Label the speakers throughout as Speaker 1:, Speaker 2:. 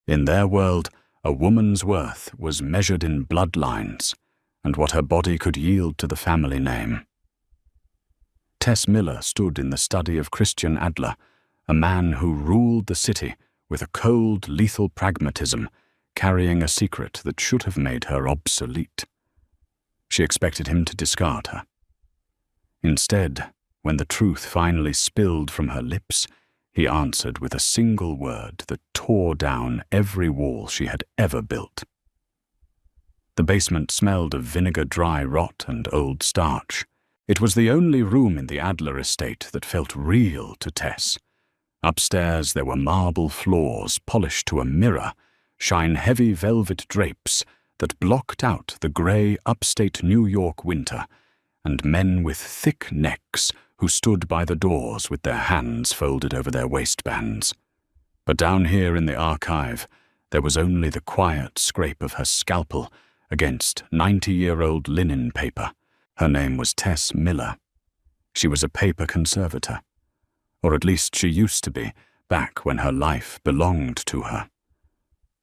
Speaker 1: In their world, a woman's worth was measured in bloodlines and what her body could yield to the family name. Tess Miller stood in the study of Christian Adler, a man who ruled the city with a cold, lethal pragmatism, carrying a secret that should have made her obsolete. She expected him to discard her. Instead, when the truth finally spilled from her lips, he answered with a single word that tore down every wall she had ever built. The basement smelled of vinegar, dry rot, and old starch. It was the only room in the Adler estate that felt real to Tess. Upstairs there were marble floors polished to a mirror, shine heavy velvet drapes that blocked out the grey upstate New York winter, and men with thick necks who stood by the doors with their hands folded over their waistbands. But down here in the archive, there was only the quiet scrape of her scalpel against 90-year-old linen paper. Her name was Tess Miller. She was a paper conservator. Or at least she used to be, back when her life belonged to her.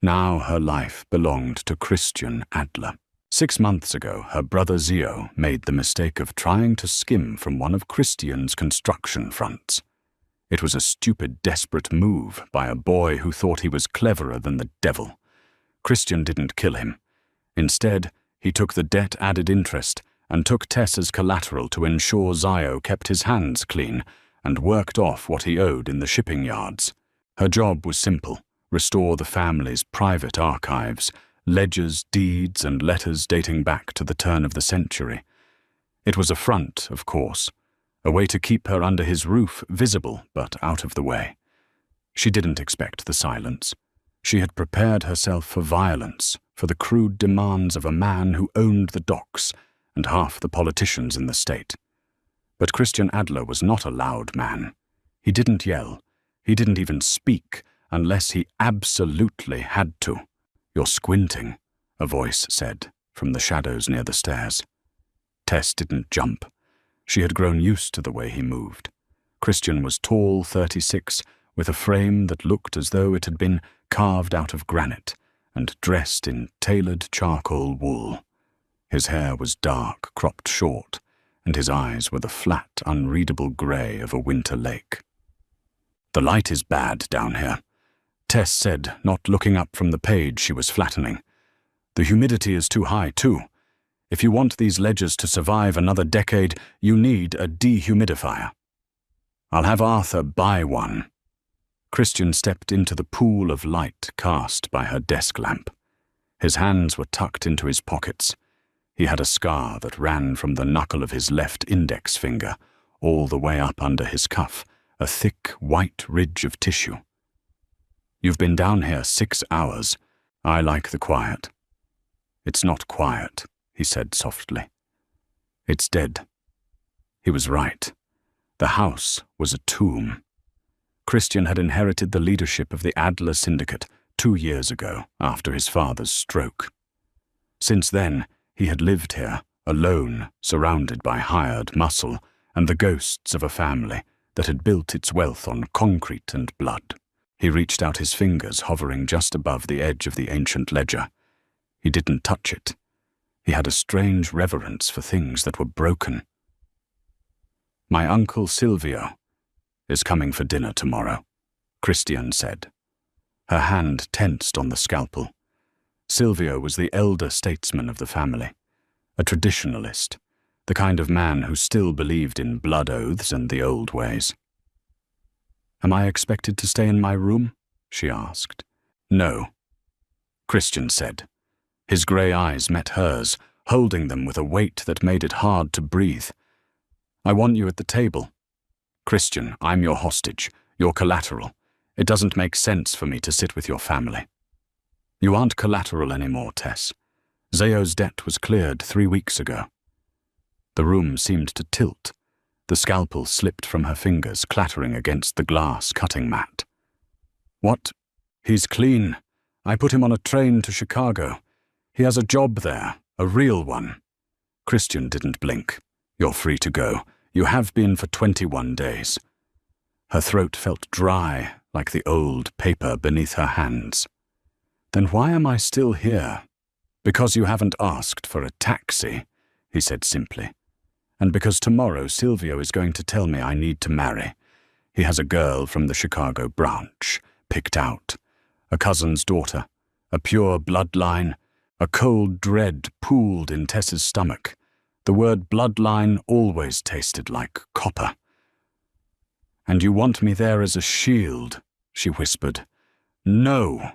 Speaker 1: Now her life belonged to Christian Adler. 6 months ago, her brother Zio made the mistake of trying to skim from one of Christian's construction fronts. It was a stupid, desperate move by a boy who thought he was cleverer than the devil. Christian didn't kill him. Instead, he took the debt added interest and took Tess as collateral to ensure Zio kept his hands clean and worked off what he owed in the shipping yards. Her job was simple: restore the family's private archives, ledgers, deeds, and letters dating back to the turn of the century. It was a front, of course, a way to keep her under his roof, visible but out of the way. She didn't expect the silence. She had prepared herself for violence, for the crude demands of a man who owned the docks and half the politicians in the state. But Christian Adler was not a loud man. He didn't yell. He didn't even speak unless he absolutely had to. "You're squinting," a voice said from the shadows near the stairs. Tess didn't jump. She had grown used to the way he moved. Christian was tall, 36, with a frame that looked as though it had been carved out of granite and dressed in tailored charcoal wool. His hair was dark, cropped short, and his eyes were the flat, unreadable grey of a winter lake. "The light is bad down here," Tess said, not looking up from the page she was flattening. "The humidity is too high, too. If you want these ledgers to survive another decade, you need a dehumidifier. I'll have Arthur buy one." Christian stepped into the pool of light cast by her desk lamp. His hands were tucked into his pockets. He had a scar that ran from the knuckle of his left index finger all the way up under his cuff, a thick, white ridge of tissue. "You've been down here 6 hours. I like the quiet." "It's not quiet," he said softly. "It's dead." He was right. The house was a tomb. Christian had inherited the leadership of the Adler Syndicate 2 years ago, after his father's stroke. Since then, he had lived here, alone, surrounded by hired muscle and the ghosts of a family that had built its wealth on concrete and blood. He reached out his fingers, hovering just above the edge of the ancient ledger. He didn't touch it. He had a strange reverence for things that were broken. "My uncle Silvio is coming for dinner tomorrow," Christian said. Her hand tensed on the scalpel. Silvio was the elder statesman of the family, a traditionalist, the kind of man who still believed in blood oaths and the old ways. "Am I expected to stay in my room?" she asked. "No," Christian said. His grey eyes met hers, holding them with a weight that made it hard to breathe. "I want you at the table. Christian, I'm your hostage, your collateral. It doesn't make sense for me to sit with your family." "You aren't collateral anymore, Tess. Zayo's debt was cleared 3 weeks ago." The room seemed to tilt. The scalpel slipped from her fingers, clattering against the glass cutting mat. "What? He's clean. I put him on a train to Chicago. He has a job there, a real one." Christian didn't blink. "You're free to go. You have been for 21 days. Her throat felt dry, like the old paper beneath her hands. Then why am I still here? Because you haven't asked for a taxi, he said simply. And because tomorrow Silvio is going to tell me I need to marry. He has a girl from the Chicago branch, picked out. A cousin's daughter, a pure bloodline. A cold dread pooled in Tess's stomach. The word bloodline always tasted like copper. And you want me there as a shield, she whispered. No.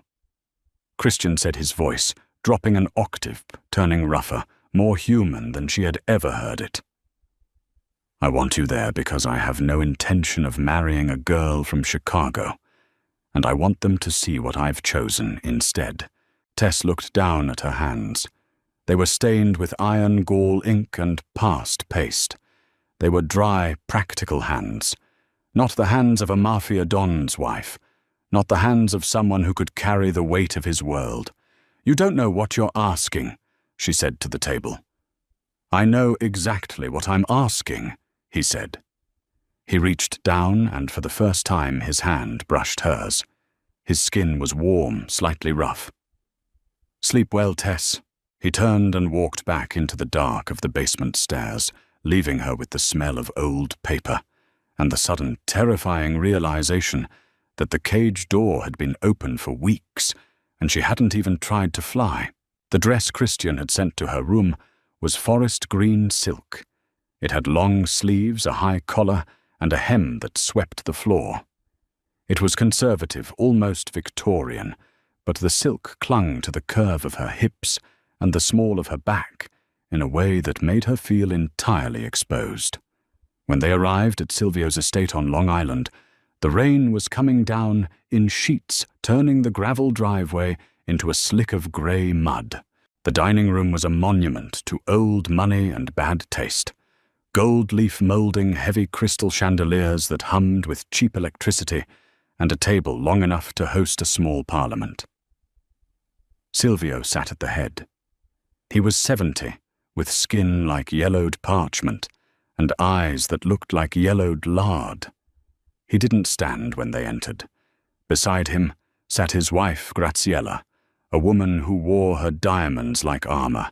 Speaker 1: Christian said, his voice, dropping an octave, turning rougher, more human than she had ever heard it. I want you there because I have no intention of marrying a girl from Chicago, and I want them to see what I've chosen instead. Tess looked down at her hands. They were stained with iron gall ink and past paste. They were dry, practical hands. Not the hands of a Mafia don's wife. Not the hands of someone who could carry the weight of his world. You don't know what you're asking, she said to the table. I know exactly what I'm asking, he said. He reached down, and for the first time his hand brushed hers. His skin was warm, slightly rough. Sleep well, Tess. He turned and walked back into the dark of the basement stairs, leaving her with the smell of old paper, and the sudden terrifying realization that the cage door had been open for weeks, and she hadn't even tried to fly. The dress Christian had sent to her room was forest green silk. It had long sleeves, a high collar, and a hem that swept the floor. It was conservative, almost Victorian, but the silk clung to the curve of her hips and the small of her back in a way that made her feel entirely exposed. When they arrived at Silvio's estate on Long Island, the rain was coming down in sheets, turning the gravel driveway into a slick of grey mud. The dining room was a monument to old money and bad taste. Gold leaf moulding heavy crystal chandeliers that hummed with cheap electricity, and a table long enough to host a small parliament. Silvio sat at the head. He was 70, with skin like yellowed parchment, and eyes that looked like yellowed lard. He didn't stand when they entered. Beside him sat his wife, Graziella, a woman who wore her diamonds like armor,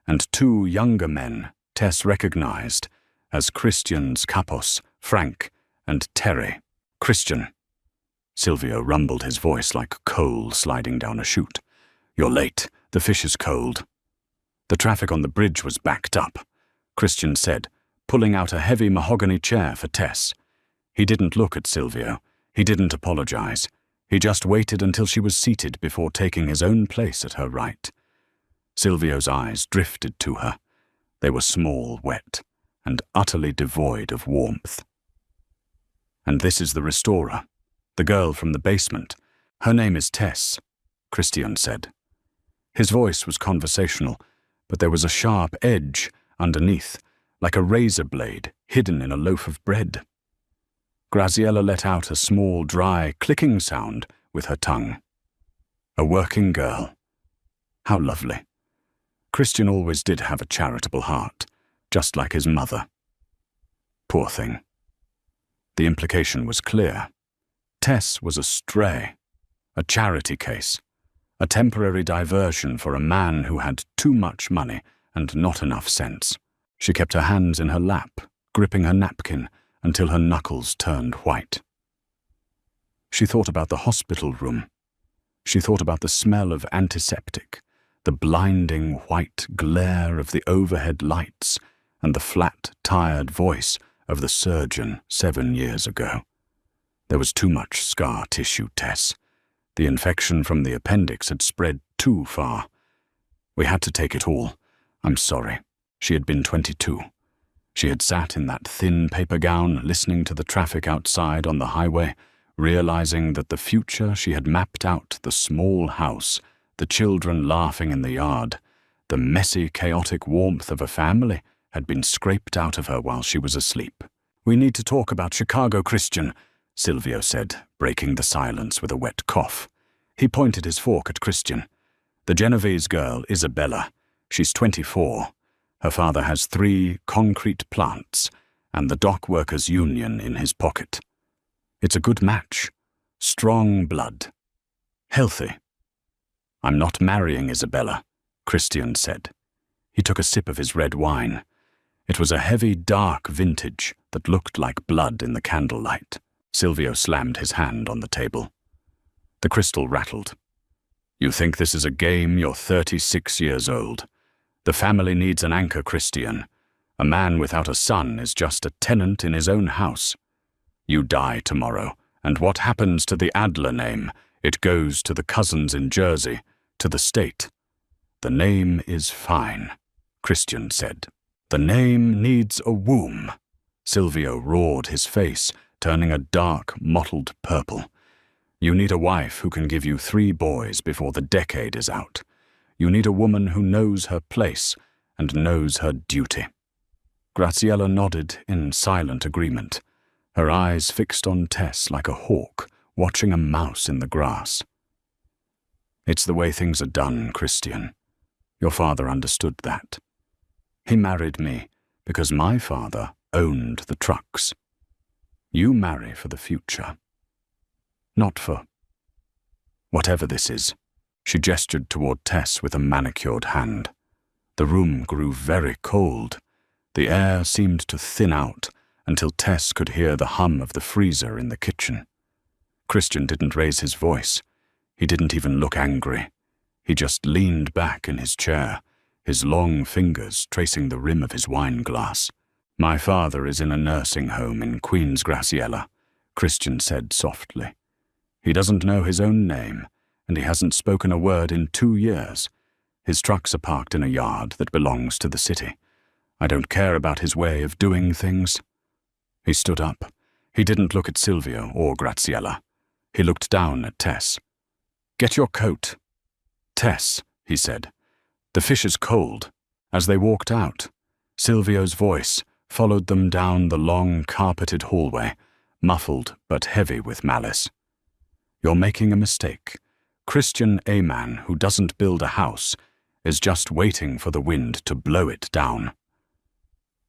Speaker 1: and two younger men Tess recognized as Christian's capos, Frank, and Terry. Christian. Silvio rumbled, his voice like coal sliding down a chute. You're late. The fish is cold. The traffic on the bridge was backed up, Christian said, pulling out a heavy mahogany chair for Tess. He didn't look at Silvio. He didn't apologize. He just waited until she was seated before taking his own place at her right. Silvio's eyes drifted to her. They were small, wet, and utterly devoid of warmth. And this is the restorer, the girl from the basement. Her name is Tess, Christian said. His voice was conversational, but there was a sharp edge underneath, like a razor blade hidden in a loaf of bread. Graziella let out a small, dry, clicking sound with her tongue. A working girl. How lovely. Christian always did have a charitable heart, just like his mother. Poor thing. The implication was clear. Tess was a stray, a charity case, a temporary diversion for a man who had too much money and not enough sense. She kept her hands in her lap, gripping her napkin until her knuckles turned white. She thought about the hospital room. She thought about the smell of antiseptic, the blinding white glare of the overhead lights, and the flat, tired voice of the surgeon 7 years ago. There was too much scar tissue, Tess. The infection from the appendix had spread too far. We had to take it all. I'm sorry. She had been 22. She had sat in that thin paper gown, listening to the traffic outside on the highway, realizing that the future she had mapped out, the small house, the children laughing in the yard, the messy, chaotic warmth of a family, had been scraped out of her while she was asleep. We need to talk about Chicago, Christian, Silvio said, breaking the silence with a wet cough. He pointed his fork at Christian. The Genovese girl, Isabella. She's 24. Her father has 3 concrete plants and the dock workers' union in his pocket. It's a good match. Strong blood. Healthy. I'm not marrying Isabella, Christian said. He took a sip of his red wine. It was a heavy, dark vintage that looked like blood in the candlelight. Silvio slammed his hand on the table. The crystal rattled. You think this is a game? You're 36 years old. The family needs an anchor, Christian. A man without a son is just a tenant in his own house. You die tomorrow, and what happens to the Adler name? It goes to the cousins in Jersey, to the state. The name is fine, Christian said. The name needs a womb. Silvio roared, his face turning a dark, mottled purple. You need a wife who can give you 3 boys before the decade is out. You need a woman who knows her place and knows her duty. Graciela nodded in silent agreement, her eyes fixed on Tess like a hawk watching a mouse in the grass. It's the way things are done, Christian. Your father understood that. He married me because my father owned the trucks. You marry for the future. Not for whatever this is. She gestured toward Tess with a manicured hand. The room grew very cold. The air seemed to thin out until Tess could hear the hum of the freezer in the kitchen. Christian didn't raise his voice. He didn't even look angry. He just leaned back in his chair, his long fingers tracing the rim of his wine glass. My father is in a nursing home in Queens, Graciela, Christian said softly. He doesn't know his own name, and he hasn't spoken a word in 2 years. His trucks are parked in a yard that belongs to the city. I don't care about his way of doing things. He stood up. He didn't look at Silvio or Graciela. He looked down at Tess. Get your coat. Tess, he said. The fish is cold. As they walked out, Silvio's voice followed them down the long, carpeted hallway, muffled but heavy with malice. You're making a mistake. Christian A. man who doesn't build a house is just waiting for the wind to blow it down.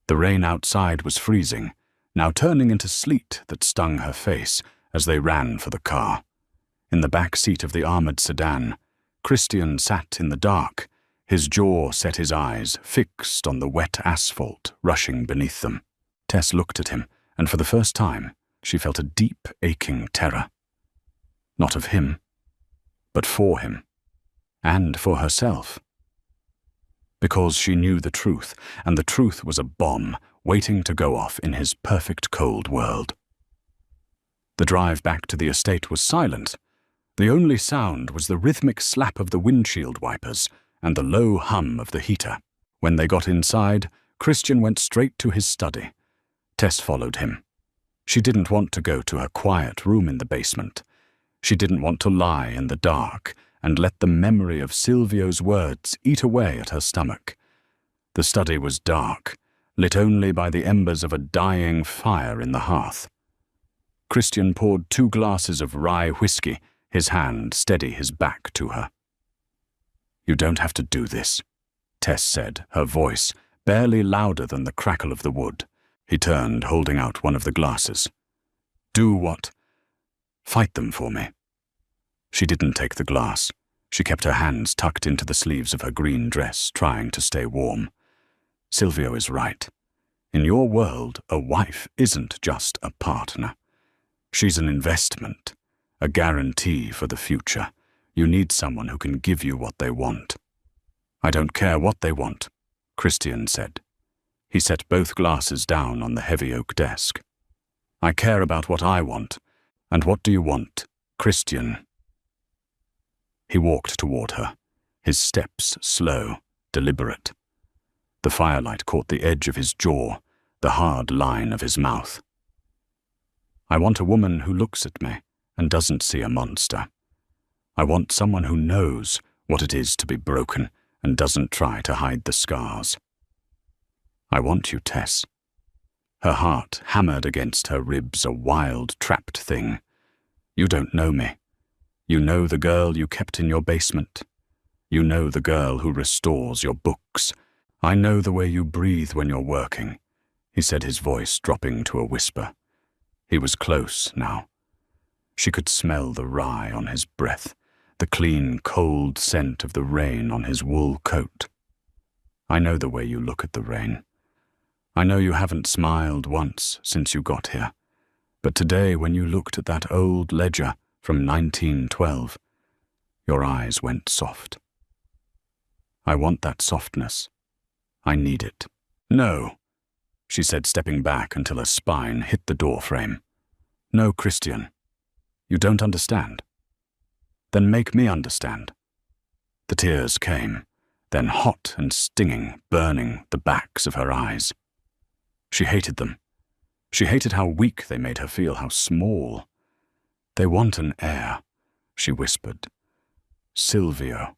Speaker 1: The rain outside was freezing, now turning into sleet that stung her face as they ran for the car. In the back seat of the armored sedan, Christian sat in the dark, his jaw set, his eyes fixed on the wet asphalt rushing beneath them. Tess looked at him, and for the first time, she felt a deep, aching terror. Not of him, but for him, and for herself. Because she knew the truth, and the truth was a bomb waiting to go off in his perfect cold world. The drive back to the estate was silent. The only sound was the rhythmic slap of the windshield wipers and the low hum of the heater. When they got inside, Christian went straight to his study. Tess followed him. She didn't want to go to her quiet room in the basement. She didn't want to lie in the dark and let the memory of Silvio's words eat away at her stomach. The study was dark, lit only by the embers of a dying fire in the hearth. Christian poured 2 glasses of rye whiskey, his hand steady, his back to her. You don't have to do this, Tess said, her voice barely louder than the crackle of the wood. He turned, holding out one of the glasses. Do what? Fight them for me. She didn't take the glass. She kept her hands tucked into the sleeves of her green dress, trying to stay warm. Silvio is right. In your world, a wife isn't just a partner. She's an investment, a guarantee for the future. You need someone who can give you what they want. I don't care what they want, Christian said. He set both glasses down on the heavy oak desk. I care about what I want. And what do you want, Christian? He walked toward her, his steps slow, deliberate. The firelight caught the edge of his jaw, the hard line of his mouth. I want a woman who looks at me and doesn't see a monster. I want someone who knows what it is to be broken and doesn't try to hide the scars. I want you, Tess. Her heart hammered against her ribs, a wild, trapped thing. You don't know me. You know the girl you kept in your basement. You know the girl who restores your books. I know the way you breathe when you're working, he said, his voice dropping to a whisper. He was close now. She could smell the rye on his breath, the clean, cold scent of the rain on his wool coat. I know the way you look at the rain. I know you haven't smiled once since you got here, but today when you looked at that old ledger from 1912, your eyes went soft. I want that softness. I need it. No, she said, stepping back until her spine hit the door frame. No, Christian. You don't understand. Then make me understand. The tears came, then hot and stinging, burning the backs of her eyes. She hated them. She hated how weak they made her feel, how small. They want an heir, she whispered. Silvio.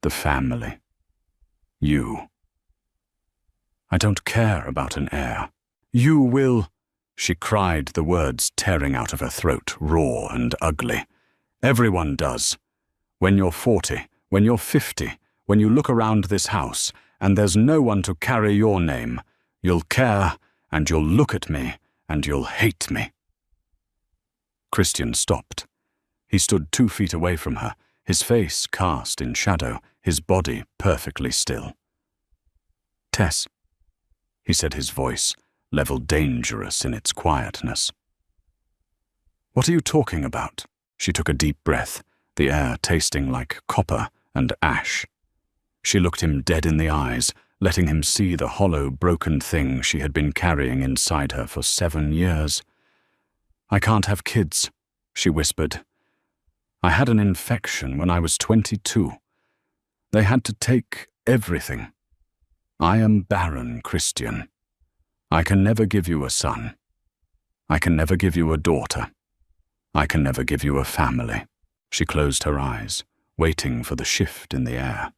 Speaker 1: The family. You. I don't care about an heir. You will, she cried, the words tearing out of her throat, raw and ugly. Everyone does. When you're 40, when you're 50, when you look around this house and there's no one to carry your name, you'll care and you'll look at me and you'll hate me. Christian stopped. He stood 2 feet away from her, his face cast in shadow, his body perfectly still. Tess, he said, his voice level dangerous in its quietness. What are you talking about? She took a deep breath, the air tasting like copper and ash. She looked him dead in the eyes, letting him see the hollow, broken thing she had been carrying inside her for 7 years. I can't have kids, she whispered. I had an infection when I was 22. They had to take everything. I am barren, Christian. I can never give you a son. I can never give you a daughter. I can never give you a family. She closed her eyes, waiting for the shift in the air.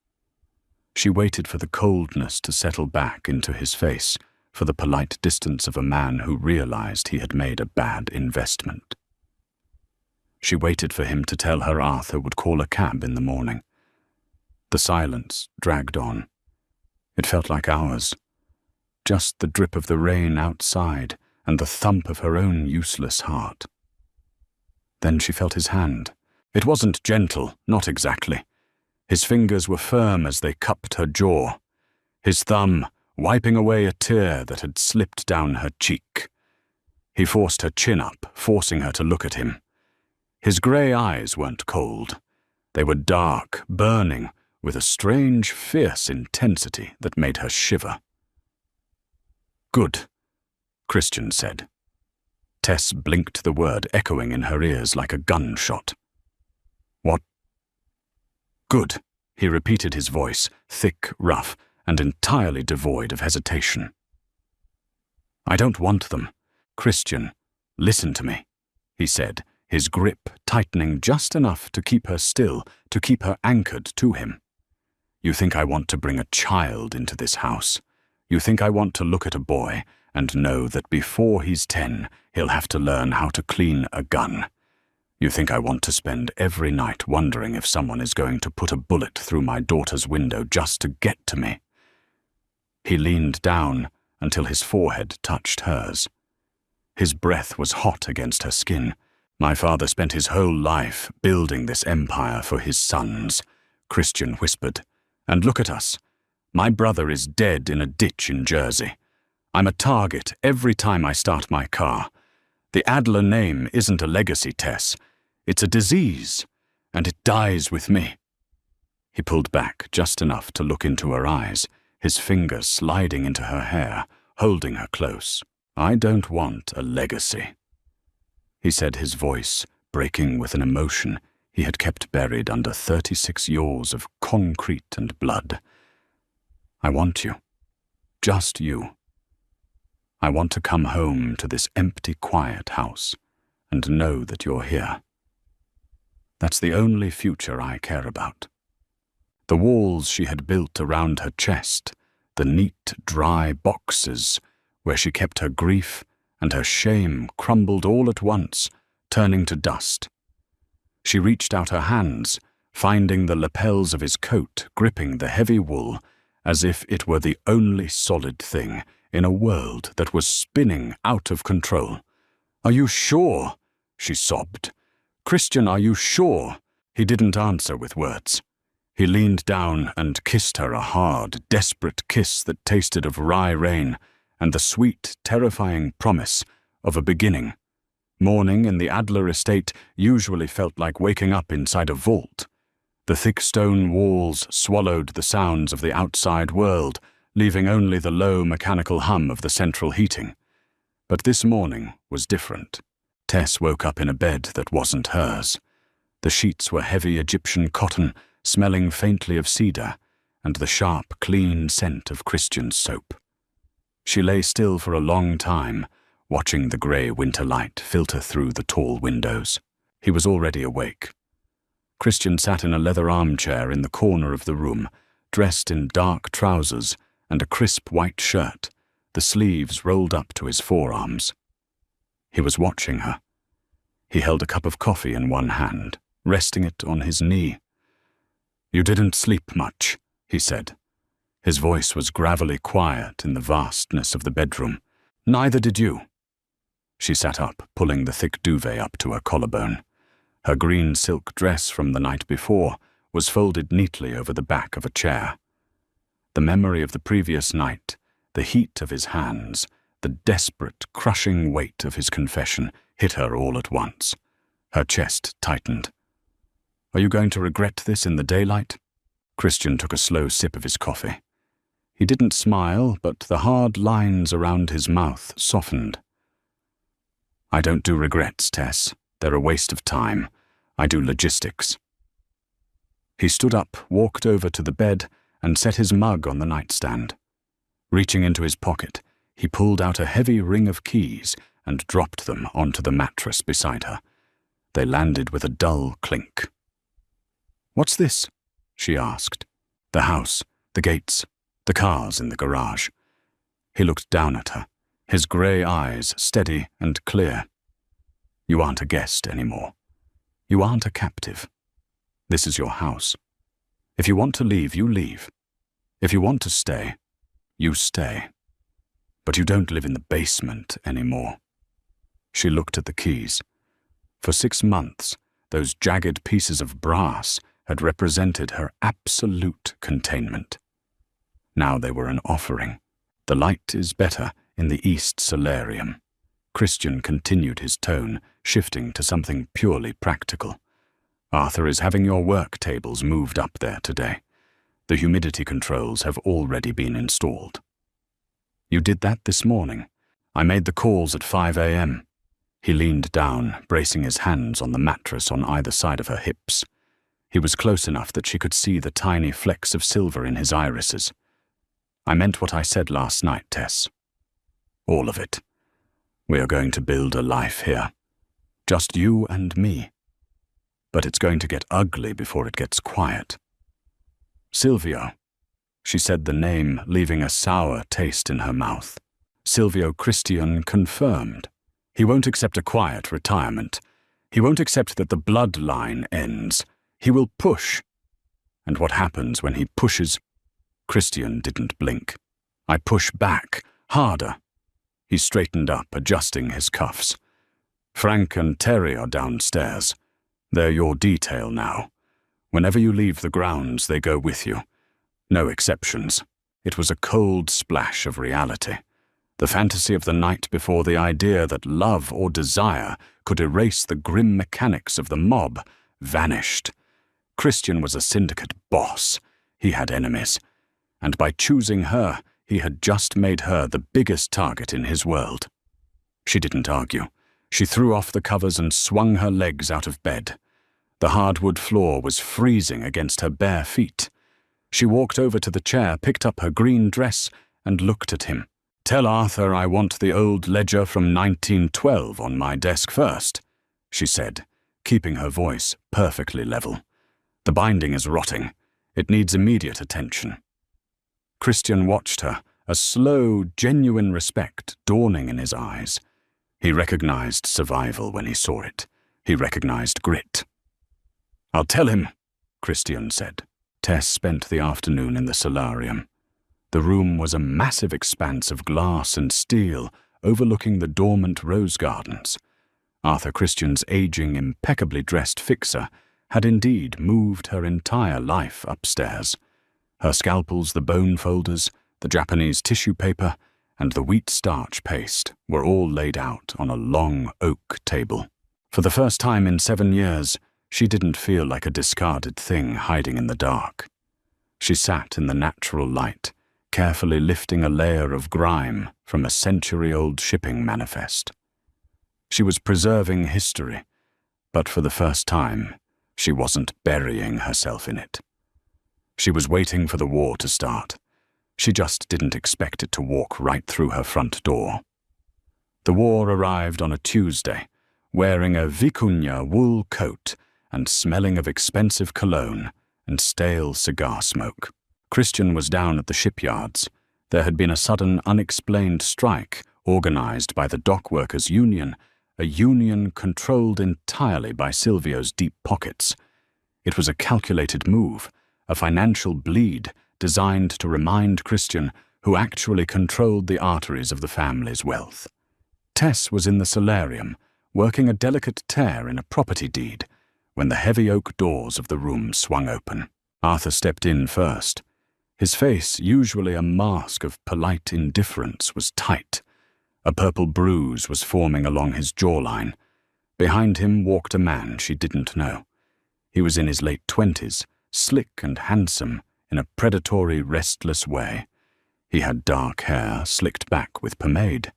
Speaker 1: She waited for the coldness to settle back into his face, for the polite distance of a man who realized he had made a bad investment. She waited for him to tell her Arthur would call a cab in the morning. The silence dragged on. It felt like hours. Just the drip of the rain outside and the thump of her own useless heart. Then she felt his hand. It wasn't gentle, not exactly. His fingers were firm as they cupped her jaw. His thumb wiping away a tear that had slipped down her cheek. He forced her chin up, forcing her to look at him. His grey eyes weren't cold. They were dark, burning, with a strange, fierce intensity that made her shiver. Good, Christian said. Tess blinked the word echoing in her ears like a gunshot. What? Good, he repeated, his voice, thick, rough, and entirely devoid of hesitation. I don't want them. Christian, listen to me, he said, his grip tightening just enough to keep her still, to keep her anchored to him. You think I want to bring a child into this house. You think I want to look at a boy and know that before he's 10, he'll have to learn how to clean a gun. You think I want to spend every night wondering if someone is going to put a bullet through my daughter's window just to get to me. He leaned down until his forehead touched hers. His breath was hot against her skin. My father spent his whole life building this empire for his sons, Christian whispered. And look at us. My brother is dead in a ditch in Jersey. I'm a target every time I start my car. The Adler name isn't a legacy, Tess. It's a disease, and it dies with me. He pulled back just enough to look into her eyes, his fingers sliding into her hair, holding her close. I don't want a legacy, he said, his voice breaking with an emotion he had kept buried under 36 years of concrete and blood. I want you. Just you. I want to come home to this empty, quiet house and know that you're here. That's the only future I care about. The walls she had built around her chest, the neat, dry boxes where she kept her grief and her shame crumbled all at once, turning to dust. She reached out her hands, finding the lapels of his coat gripping the heavy wool as if it were the only solid thing in a world that was spinning out of control. Are you sure? She sobbed. Christian, are you sure? He didn't answer with words. He leaned down and kissed her a hard, desperate kiss that tasted of rye rain and the sweet, terrifying promise of a beginning. Morning in the Adler estate usually felt like waking up inside a vault. The thick stone walls swallowed the sounds of the outside world, leaving only the low mechanical hum of the central heating. But this morning was different. Tess woke up in a bed that wasn't hers. The sheets were heavy Egyptian cotton, smelling faintly of cedar, and the sharp, clean scent of Christian's soap. She lay still for a long time, watching the grey winter light filter through the tall windows. He was already awake. Christian sat in a leather armchair in the corner of the room, dressed in dark trousers and a crisp white shirt, the sleeves rolled up to his forearms. He was watching her. He held a cup of coffee in one hand, resting it on his knee. "You didn't sleep much," he said. His voice was gravelly quiet in the vastness of the bedroom. "Neither did you." She sat up, pulling the thick duvet up to her collarbone. Her green silk dress from the night before was folded neatly over the back of a chair. The memory of the previous night, the heat of his hands, the desperate, crushing weight of his confession hit her all at once. Her chest tightened. "Are you going to regret this in the daylight?" Christian took a slow sip of his coffee. He didn't smile, but the hard lines around his mouth softened. "I don't do regrets, Tess. They're a waste of time. I do logistics." He stood up, walked over to the bed, and set his mug on the nightstand. Reaching into his pocket, he pulled out a heavy ring of keys and dropped them onto the mattress beside her. They landed with a dull clink. "What's this?" she asked. "The house, the gates, the cars in the garage." He looked down at her, his grey eyes steady and clear. "You aren't a guest anymore. You aren't a captive. This is your house. If you want to leave, you leave. If you want to stay, you stay. But you don't live in the basement anymore." She looked at the keys. For 6 months, those jagged pieces of brass had represented her absolute containment. Now they were an offering. "The light is better in the East Solarium." Christian continued his tone, shifting to something purely practical. "Arthur is having your work tables moved up there today. The humidity controls have already been installed." "You did that this morning. I made the calls at 5 a.m. He leaned down, bracing his hands on the mattress on either side of her hips. He was close enough that she could see the tiny flecks of silver in his irises. "I meant what I said last night, Tess. All of it. We are going to build a life here. Just you and me. But it's going to get ugly before it gets quiet." "Silvio." She said the name, leaving a sour taste in her mouth. Silvio Christian confirmed. He won't accept a quiet retirement. He won't accept that the bloodline ends. He will push. And what happens when he pushes? Christian didn't blink. "I push back, harder." He straightened up, adjusting his cuffs. "Frank and Terry are downstairs. They're your detail now. Whenever you leave the grounds, they go with you. No exceptions." It was a cold splash of reality. The fantasy of the night before, the idea that love or desire could erase the grim mechanics of the mob, vanished. Christian was a syndicate boss. He had enemies. And by choosing her, he had just made her the biggest target in his world. She didn't argue. She threw off the covers and swung her legs out of bed. The hardwood floor was freezing against her bare feet. She walked over to the chair, picked up her green dress, and looked at him. "Tell Arthur I want the old ledger from 1912 on my desk first," she said, keeping her voice perfectly level. "The binding is rotting. It needs immediate attention." Christian watched her, a slow, genuine respect dawning in his eyes. He recognized survival when he saw it. He recognized grit. "I'll tell him," Christian said. Tess spent the afternoon in the solarium. The room was a massive expanse of glass and steel overlooking the dormant rose gardens. Arthur Christian's aging, impeccably dressed fixer had indeed moved her entire life upstairs. Her scalpels, the bone folders, the Japanese tissue paper, and the wheat starch paste were all laid out on a long oak table. For the first time in 7 years, she didn't feel like a discarded thing hiding in the dark. She sat in the natural light, carefully lifting a layer of grime from a century-old shipping manifest. She was preserving history, but for the first time, she wasn't burying herself in it. She was waiting for the war to start. She just didn't expect it to walk right through her front door. The war arrived on a Tuesday, wearing a vicuña wool coat and smelling of expensive cologne and stale cigar smoke. Christian was down at the shipyards. There had been a sudden, unexplained strike organized by the dock workers' union, a union controlled entirely by Silvio's deep pockets. It was a calculated move, a financial bleed designed to remind Christian who actually controlled the arteries of the family's wealth. Tess was in the solarium, working a delicate tear in a property deed, when the heavy oak doors of the room swung open. Arthur stepped in first. His face, usually a mask of polite indifference, was tight. A purple bruise was forming along his jawline. Behind him walked a man she didn't know. He was in his late 20s, slick and handsome, in a predatory, restless way. He had dark hair slicked back with pomade,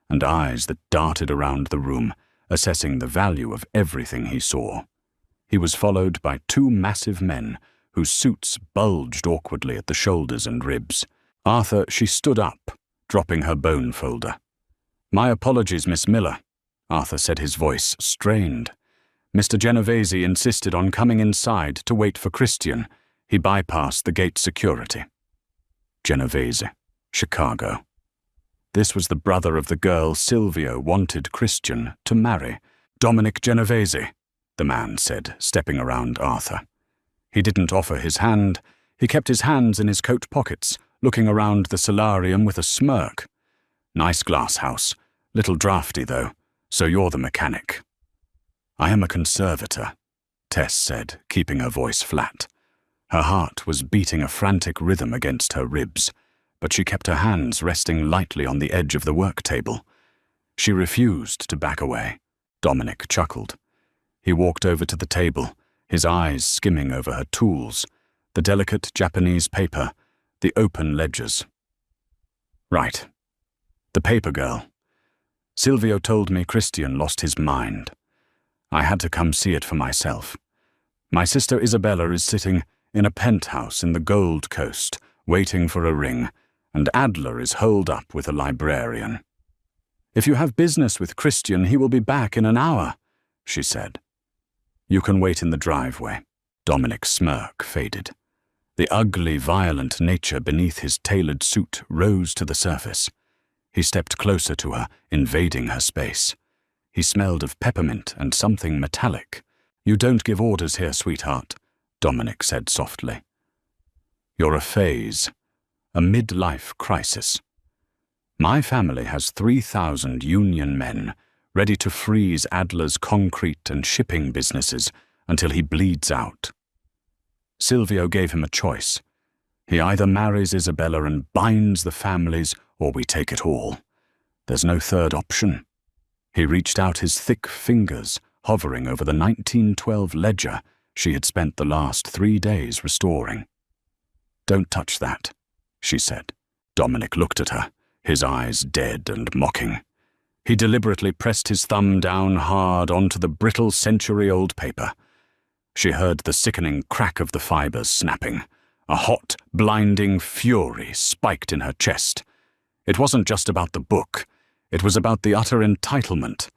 Speaker 1: and eyes that darted around the room, assessing the value of everything he saw. He was followed by 2 massive men, whose suits bulged awkwardly at the shoulders and ribs. Arthur, she stood up, dropping her bone folder. "My apologies, Miss Miller," Arthur said, his voice strained. "Mr. Genovese insisted on coming inside to wait for Christian. He bypassed the gate security." Genovese, Chicago. This was the brother of the girl Silvio wanted Christian to marry. "Dominic Genovese," the man said, stepping around Arthur. He didn't offer his hand. He kept his hands in his coat pockets, looking around the solarium with a smirk. "Nice glass house. Little drafty, though. So you're the mechanic." "I am a conservator," Tess said, keeping her voice flat. Her heart was beating a frantic rhythm against her ribs, but she kept her hands resting lightly on the edge of the work table. She refused to back away. Dominic chuckled. He walked over to the table, his eyes skimming over her tools, the delicate Japanese paper, the open ledgers. "Right. The paper girl. Silvio told me Christian lost his mind. I had to come see it for myself. My sister Isabella is sitting in a penthouse in the Gold Coast, waiting for a ring, and Adler is holed up with a librarian. If you have business with Christian, he will be back in an hour," she said. "You can wait in the driveway." Dominic's smirk faded. The ugly, violent nature beneath his tailored suit rose to the surface. He stepped closer to her, invading her space. He smelled of peppermint and something metallic. "You don't give orders here, sweetheart," Dominic said softly. "You're a phase, a midlife crisis. My family has 3,000 union men ready to freeze Adler's concrete and shipping businesses until he bleeds out. Silvio gave him a choice. He either marries Isabella and binds the families, or we take it all. There's no third option." He reached out his thick fingers, hovering over the 1912 ledger she had spent the last 3 days restoring. "Don't touch that," she said. Dominic looked at her, his eyes dead and mocking. He deliberately pressed his thumb down hard onto the brittle century-old paper. She heard the sickening crack of the fibers snapping. A hot, blinding fury spiked in her chest. It wasn't just about the book. It was about the utter entitlement.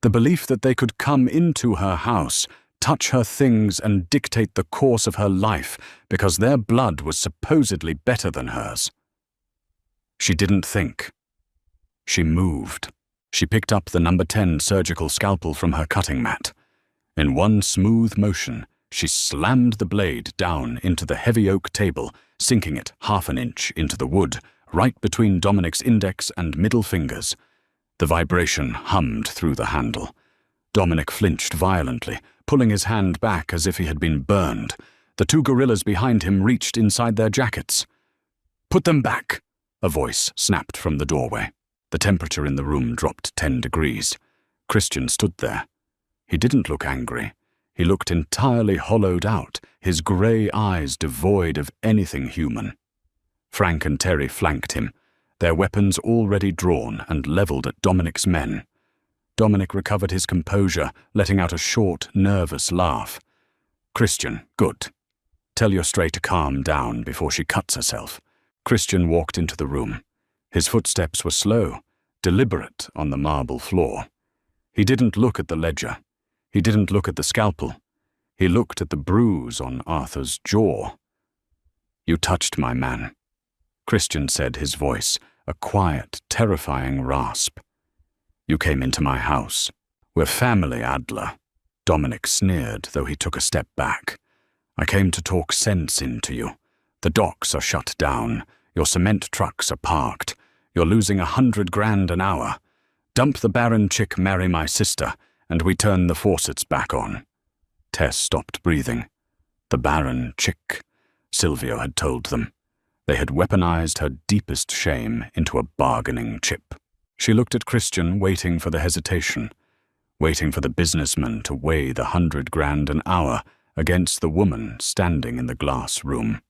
Speaker 1: The belief that they could come into her house, touch her things, and dictate the course of her life because their blood was supposedly better than hers. She didn't think. She moved. She picked up the number 10 surgical scalpel from her cutting mat. In one smooth motion, she slammed the blade down into the heavy oak table, sinking it 1/2 inch into the wood, right between Dominic's index and middle fingers. The vibration hummed through the handle. Dominic flinched violently, pulling his hand back as if he had been burned. The two gorillas behind him reached inside their jackets. "Put them back," a voice snapped from the doorway. The temperature in the room dropped 10 degrees. Christian stood there. He didn't look angry. He looked entirely hollowed out, his grey eyes devoid of anything human. Frank and Terry flanked him, their weapons already drawn and levelled at Dominic's men. Dominic recovered his composure, letting out a short, nervous laugh. "Christian, good. Tell your stray to calm down before she cuts herself." Christian walked into the room. His footsteps were slow, deliberate on the marble floor. He didn't look at the ledger. He didn't look at the scalpel. He looked at the bruise on Arthur's jaw. "You touched my man," Christian said, his voice a quiet, terrifying rasp. "You came into my house. We're family, Adler." Dominic sneered, though he took a step back. "I came to talk sense into you. The docks are shut down. Your cement trucks are parked. You're losing $100,000 an hour. Dump the barren chick, marry my sister, and we turn the faucets back on." Tess stopped breathing. The barren chick, Silvio had told them. They had weaponized her deepest shame into a bargaining chip. She looked at Christian, waiting for the hesitation, waiting for the businessman to weigh the $100,000 an hour against the woman standing in the glass room.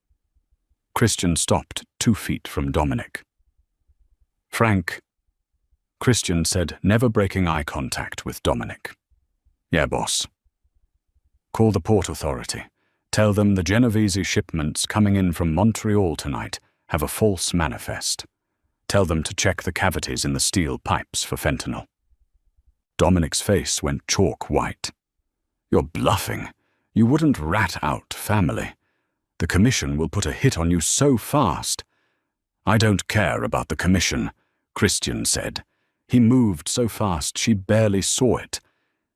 Speaker 1: Christian stopped 2 feet from Dominic. "Frank," Christian said, never breaking eye contact with Dominic. "Yeah, boss." "Call the port authority. Tell them the Genovese shipments coming in from Montreal tonight have a false manifest. Tell them to check the cavities in the steel pipes for fentanyl." Dominic's face went chalk white. "You're bluffing. You wouldn't rat out family. The commission will put a hit on you so fast." "I don't care about the commission," Christian said. He moved so fast she barely saw it.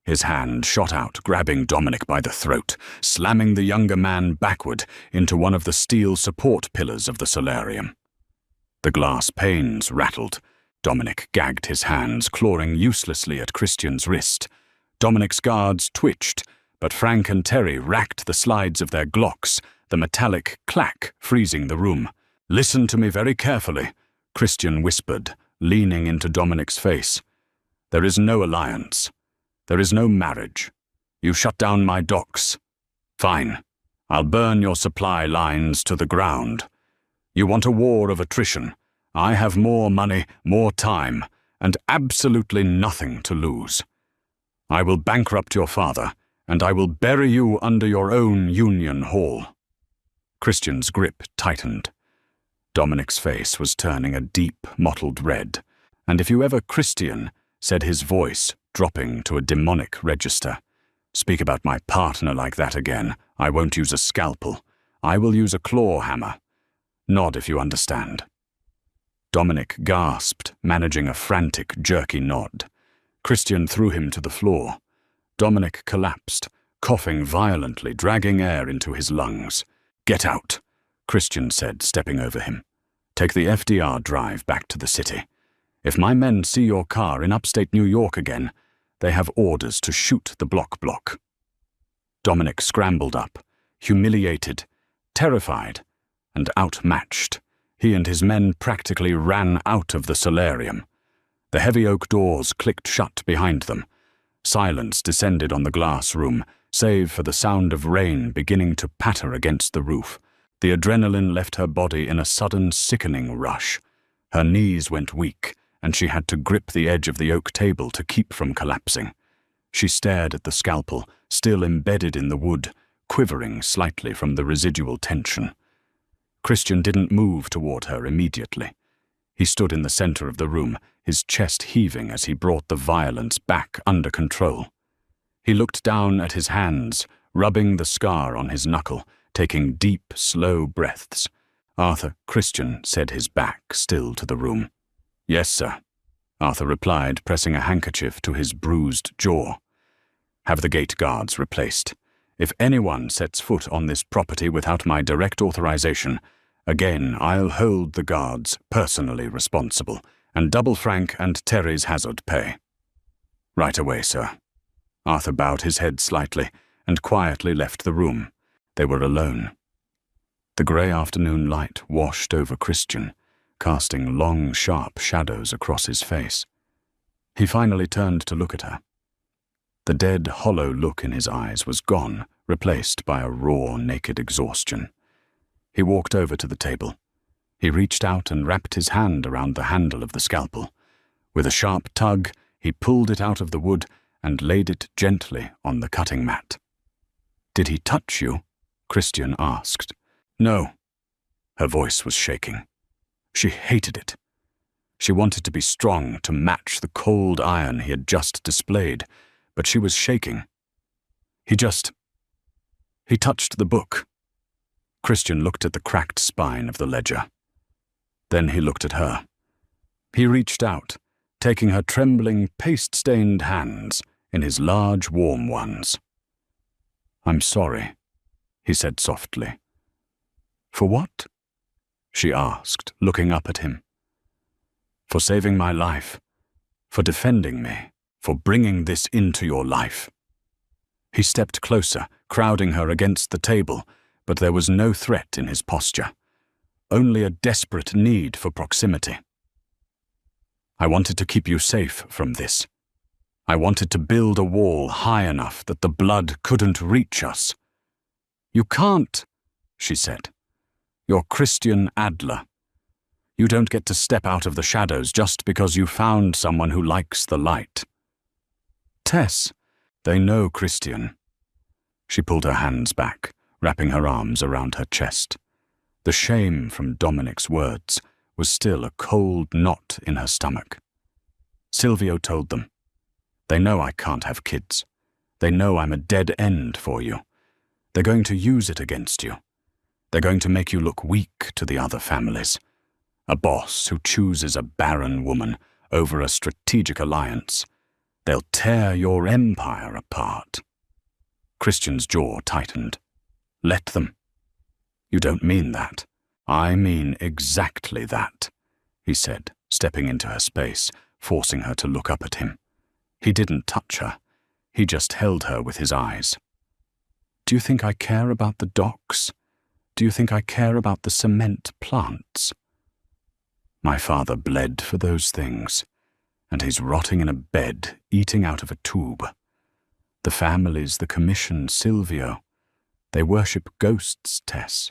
Speaker 1: His hand shot out, grabbing Dominic by the throat, slamming the younger man backward into one of the steel support pillars of the solarium. The glass panes rattled. Dominic gagged his hands, clawing uselessly at Christian's wrist. Dominic's guards twitched, but Frank and Terry racked the slides of their Glocks, the metallic clack freezing the room. "Listen to me very carefully," Christian whispered, leaning into Dominic's face. "There is no alliance. There is no marriage. You shut down my docks. Fine. I'll burn your supply lines to the ground. You want a war of attrition. I have more money, more time, and absolutely nothing to lose. I will bankrupt your father, and I will bury you under your own union hall." Christian's grip tightened. Dominic's face was turning a deep, mottled red, and "If you ever Christian," said his voice, dropping to a demonic register, "speak about my partner like that again, I won't use a scalpel. I will use a claw hammer. Nod if you understand." Dominic gasped, managing a frantic, jerky nod. Christian threw him to the floor. Dominic collapsed, coughing violently, dragging air into his lungs. "Get out," Christian said, stepping over him. "Take the FDR drive back to the city. If my men see your car in upstate New York again, they have orders to shoot the block. Dominic scrambled up, humiliated, terrified, and outmatched. He and his men practically ran out of the solarium. The heavy oak doors clicked shut behind them. Silence descended on the glass room, save for the sound of rain beginning to patter against the roof. The adrenaline left her body in a sudden, sickening rush. Her knees went weak, and she had to grip the edge of the oak table to keep from collapsing. She stared at the scalpel, still embedded in the wood, quivering slightly from the residual tension. Christian didn't move toward her immediately. He stood in the center of the room, his chest heaving as he brought the violence back under control. He looked down at his hands, rubbing the scar on his knuckle, taking deep, slow breaths. "Arthur," Christian said, his back still to the room. "Yes, sir," Arthur replied, pressing a handkerchief to his bruised jaw. "Have the gate guards replaced. If anyone sets foot on this property without my direct authorization, again I'll hold the guards personally responsible and double Frank and Terry's hazard pay." "Right away, sir." Arthur bowed his head slightly and quietly left the room. They were alone. The grey afternoon light washed over Christian, casting long, sharp shadows across his face. He finally turned to look at her. The dead, hollow look in his eyes was gone, replaced by a raw, naked exhaustion. He walked over to the table. He reached out and wrapped his hand around the handle of the scalpel. With a sharp tug, he pulled it out of the wood and laid it gently on the cutting mat. "Did he touch you?" Christian asked. "No." Her voice was shaking. She hated it. She wanted to be strong, to match the cold iron he had just displayed, but she was shaking. He touched the book." Christian looked at the cracked spine of the ledger. Then he looked at her. He reached out, taking her trembling, paste-stained hands in his large, warm ones. "I'm sorry," he said softly. "For what?" she asked, looking up at him. "For saving my life, for defending me, for bringing this into your life." He stepped closer, crowding her against the table, but there was no threat in his posture, only a desperate need for proximity. "I wanted to keep you safe from this. I wanted to build a wall high enough that the blood couldn't reach us." "You can't," she said. "You're Christian Adler. You don't get to step out of the shadows just because you found someone who likes the light." "Tess, they know Christian." She pulled her hands back, wrapping her arms around her chest. The shame from Dominic's words was still a cold knot in her stomach. Silvio told them. "They know I can't have kids. They know I'm a dead end for you. They're going to use it against you. They're going to make you look weak to the other families. A boss who chooses a barren woman over a strategic alliance. They'll tear your empire apart." Christian's jaw tightened. "Let them." "You don't mean that." "I mean exactly that," he said, stepping into her space, forcing her to look up at him. He didn't touch her. He just held her with his eyes. "Do you think I care about the docks? Do you think I care about the cement plants? My father bled for those things, and he's rotting in a bed, eating out of a tube. The families, the commission, Silvio, they worship ghosts, Tess.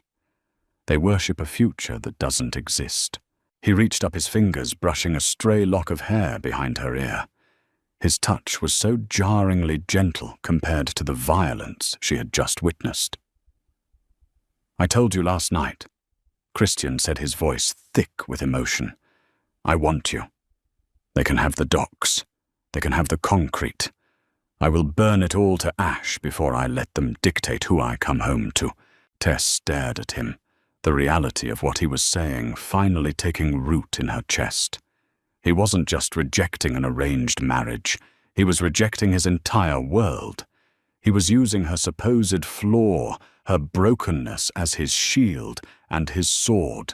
Speaker 1: They worship a future that doesn't exist." He reached up his fingers, brushing a stray lock of hair behind her ear. His touch was so jarringly gentle compared to the violence she had just witnessed. "I told you last night," Christian said, his voice thick with emotion. "I want you. They can have the docks. They can have the concrete. I will burn it all to ash before I let them dictate who I come home to." Tess stared at him, the reality of what he was saying finally taking root in her chest. He wasn't just rejecting an arranged marriage. He was rejecting his entire world. He was using her supposed flaw, her brokenness, as his shield and his sword.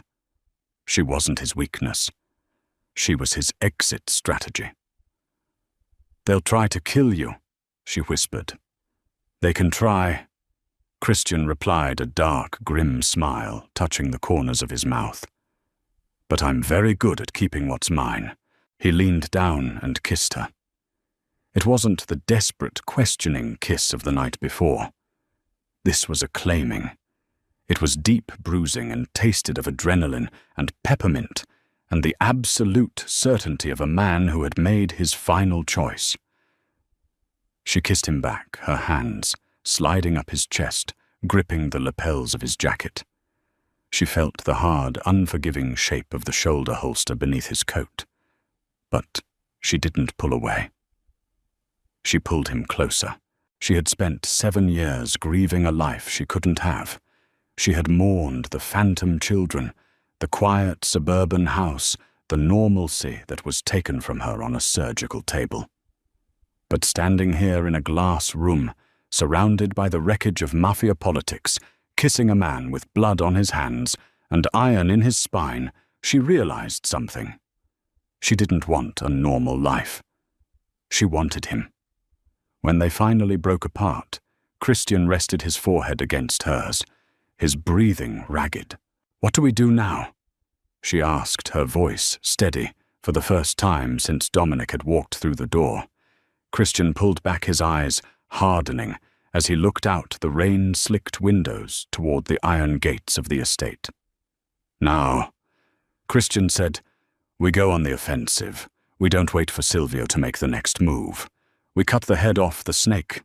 Speaker 1: She wasn't his weakness. She was his exit strategy. "They'll try to kill you," she whispered. "They can try." Christian replied, a dark, grim smile touching the corners of his mouth. "But I'm very good at keeping what's mine." He leaned down and kissed her. It wasn't the desperate, questioning kiss of the night before. This was a claiming. It was deep bruising and tasted of adrenaline and peppermint and the absolute certainty of a man who had made his final choice. She kissed him back, her hands sliding up his chest, gripping the lapels of his jacket. She felt the hard, unforgiving shape of the shoulder holster beneath his coat. But she didn't pull away. She pulled him closer. She had spent 7 years grieving a life she couldn't have. She had mourned the phantom children, the quiet suburban house, the normalcy that was taken from her on a surgical table. But standing here in a glass room, surrounded by the wreckage of Mafia politics, kissing a man with blood on his hands and iron in his spine, she realized something. She didn't want a normal life. She wanted him. When they finally broke apart, Christian rested his forehead against hers, his breathing ragged. "What do we do now?" she asked, her voice steady, for the first time since Dominic had walked through the door. Christian pulled back his eyes, hardening, as he looked out the rain-slicked windows toward the iron gates of the estate. "Now," Christian said, "we go on the offensive. We don't wait for Silvio to make the next move. We cut the head off the snake."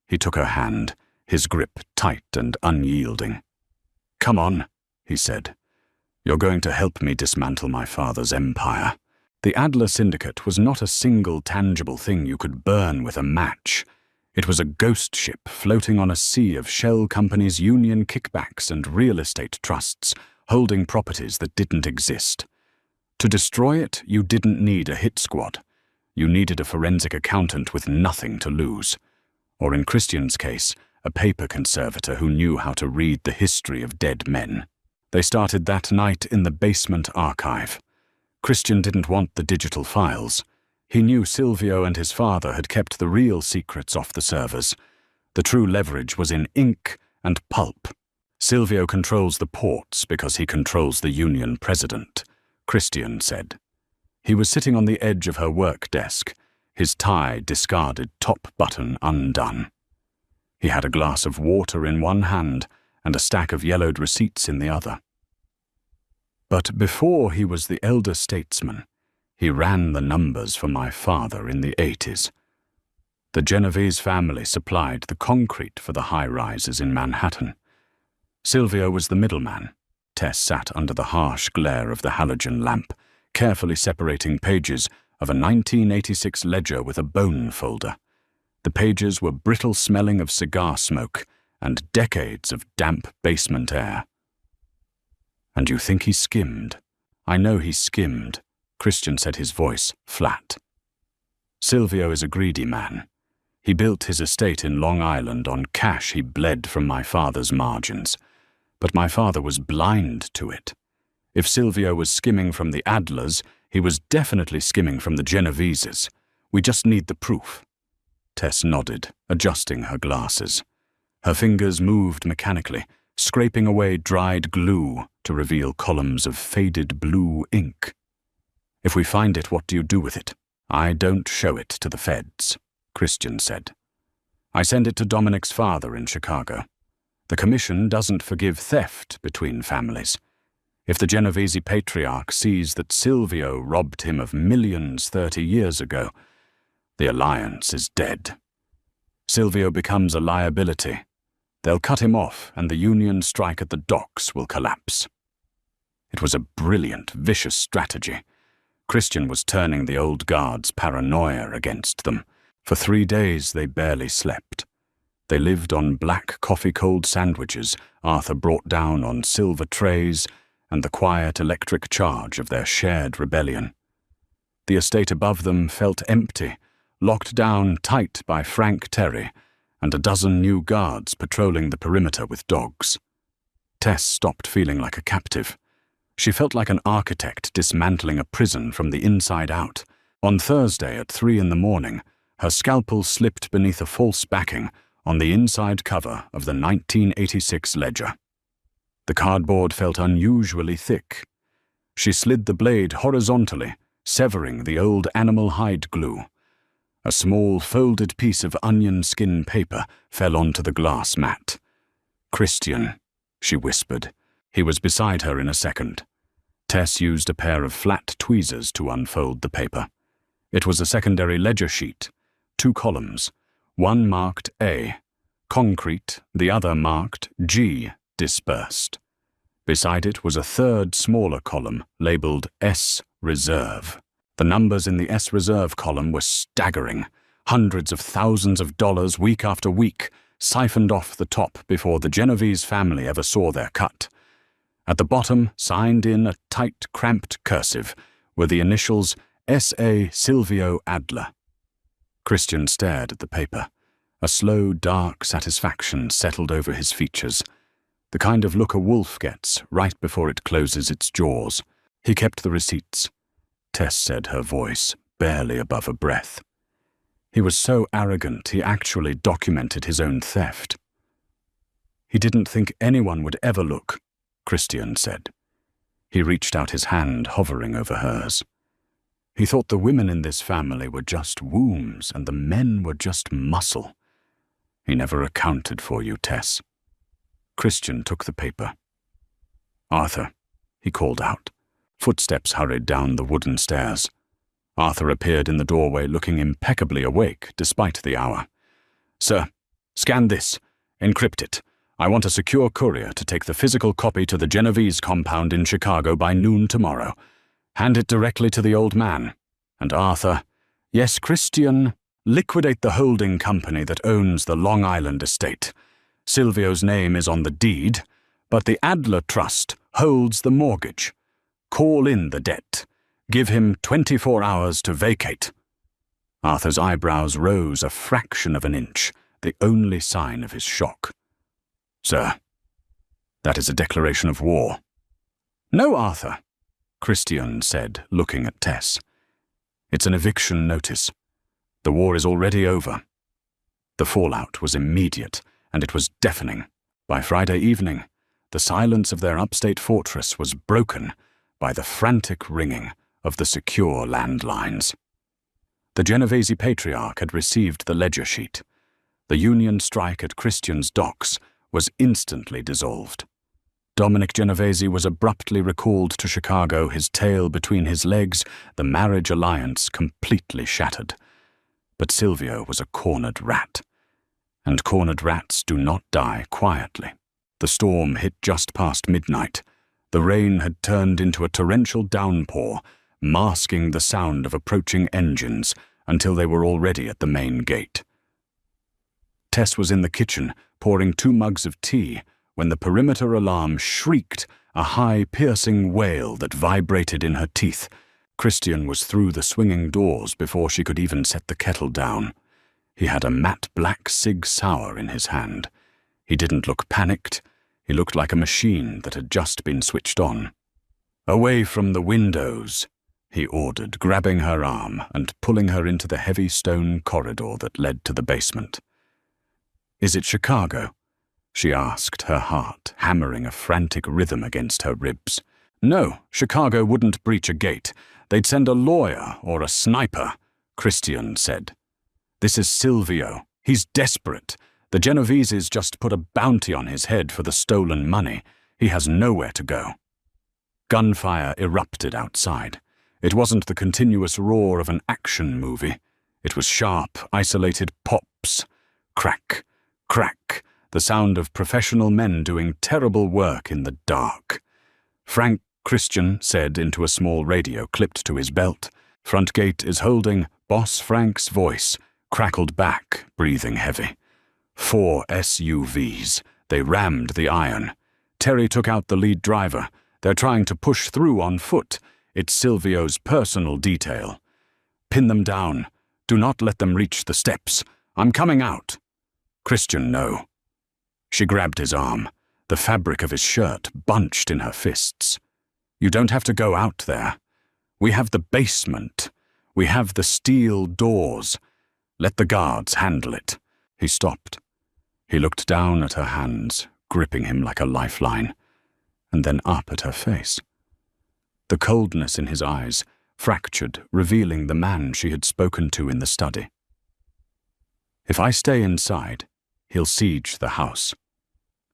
Speaker 1: He took her hand, his grip tight and unyielding. "Come on," he said. "You're going to help me dismantle my father's empire." The Adler Syndicate was not a single tangible thing you could burn with a match. It was a ghost ship floating on a sea of shell companies' union kickbacks and real estate trusts, holding properties that didn't exist. To destroy it, you didn't need a hit squad. You needed a forensic accountant with nothing to lose. Or in Christian's case, a paper conservator who knew how to read the history of dead men. They started that night in the basement archive. Christian didn't want the digital files. He knew Silvio and his father had kept the real secrets off the servers. The true leverage was in ink and pulp. Silvio controls the ports because he controls the union president, Christian said. He was sitting on the edge of her work desk, his tie discarded, top button undone. He had a glass of water in one hand and a stack of yellowed receipts in the other. But before he was the elder statesman, he ran the numbers for my father in the 80s. The Genovese family supplied the concrete for the high-rises in Manhattan. Silvio was the middleman. Tess sat under the harsh glare of the halogen lamp, carefully separating pages of a 1986 ledger with a bone folder. The pages were brittle-smelling of cigar smoke and decades of damp basement air. "And you think he skimmed?" "I know he skimmed," Christian said, his voice flat. "Silvio is a greedy man. He built his estate in Long Island on cash he bled from my father's margins. But my father was blind to it. If Silvio was skimming from the Adlers, he was definitely skimming from the Genoveses. We just need the proof." Tess nodded, adjusting her glasses. Her fingers moved mechanically, scraping away dried glue to reveal columns of faded blue ink. "If we find it, what do you do with it?" "I don't show it to the feds," Christian said. "I send it to Dominic's father in Chicago. The commission doesn't forgive theft between families. If the Genovese patriarch sees that Silvio robbed him of millions 30 years ago, the alliance is dead. Silvio becomes a liability. They'll cut him off and the union strike at the docks will collapse." It was a brilliant, vicious strategy. Christian was turning the old guard's paranoia against them. For 3 days they barely slept. They lived on black coffee-cold sandwiches Arthur brought down on silver trays and the quiet electric charge of their shared rebellion. The estate above them felt empty, locked down tight by Frank Terry and a dozen new guards patrolling the perimeter with dogs. Tess stopped feeling like a captive. She felt like an architect dismantling a prison from the inside out. On Thursday at 3 a.m, her scalpel slipped beneath a false backing on the inside cover of the 1986 ledger. The cardboard felt unusually thick. She slid the blade horizontally, severing the old animal hide glue. A small folded piece of onion skin paper fell onto the glass mat. "Christian," she whispered. He was beside her in a second. Tess used a pair of flat tweezers to unfold the paper. It was a secondary ledger sheet, 2 columns, one marked A, concrete, the other marked G, dispersed. Beside it was a third smaller column labeled S, reserve. The numbers in the S reserve column were staggering. Hundreds of thousands of dollars week after week, siphoned off the top before the Genovese family ever saw their cut. At the bottom, signed in a tight, cramped cursive, were the initials S.A. Silvio Adler. Christian stared at the paper. A slow, dark satisfaction settled over his features, the kind of look a wolf gets right before it closes its jaws. He kept the receipts. Tess said, her voice barely above a breath. He was so arrogant he actually documented his own theft. He didn't think anyone would ever look, Christian said. He reached out his hand, hovering over hers. He thought the women in this family were just wombs and the men were just muscle. He never accounted for you, Tess. Christian took the paper. Arthur, he called out. Footsteps hurried down the wooden stairs. Arthur appeared in the doorway looking impeccably awake despite the hour. Sir, scan this. Encrypt it. I want a secure courier to take the physical copy to the Genovese compound in Chicago by noon tomorrow. Hand it directly to the old man. And Arthur, yes, Christian, liquidate the holding company that owns the Long Island estate. Silvio's name is on the deed, but the Adler Trust holds the mortgage. Call in the debt. Give him 24 hours to vacate. Arthur's eyebrows rose a fraction of an inch, the only sign of his shock. Sir, that is a declaration of war. No, Arthur, Christian said, looking at Tess. It's an eviction notice. The war is already over. The fallout was immediate, and it was deafening. By Friday evening, the silence of their upstate fortress was broken by the frantic ringing of the secure landlines. The Genovese patriarch had received the ledger sheet. The Union strike at Christian's docks was instantly dissolved. Dominic Genovese was abruptly recalled to Chicago, his tail between his legs, the marriage alliance completely shattered. But Silvio was a cornered rat. And cornered rats do not die quietly. The storm hit just past midnight. The rain had turned into a torrential downpour, masking the sound of approaching engines until they were already at the main gate. Tess was in the kitchen, pouring 2 mugs of tea, when the perimeter alarm shrieked, a high, piercing wail that vibrated in her teeth. Christian was through the swinging doors before she could even set the kettle down. He had a matte black Sig Sauer in his hand. He didn't look panicked. He looked like a machine that had just been switched on. Away from the windows, he ordered, grabbing her arm and pulling her into the heavy stone corridor that led to the basement. Is it Chicago? She asked, her heart hammering a frantic rhythm against her ribs. No, Chicago wouldn't breach a gate. They'd send a lawyer or a sniper, Christian said. This is Silvio. He's desperate. The Genoveses just put a bounty on his head for the stolen money. He has nowhere to go. Gunfire erupted outside. It wasn't the continuous roar of an action movie. It was sharp, isolated pops. Crack, crack, the sound of professional men doing terrible work in the dark. Frank, Christian said into a small radio clipped to his belt. Front gate is holding. Boss Frank's voice crackled back, breathing heavy. 4 SUVs. They rammed the iron. Terry took out the lead driver. They're trying to push through on foot. It's Silvio's personal detail. Pin them down. Do not let them reach the steps. I'm coming out. Christian, no. She grabbed his arm. The fabric of his shirt bunched in her fists. You don't have to go out there. We have the basement. We have the steel doors. Let the guards handle it. He stopped. He looked down at her hands, gripping him like a lifeline, and then up at her face. The coldness in his eyes fractured, revealing the man she had spoken to in the study. If I stay inside, he'll siege the house.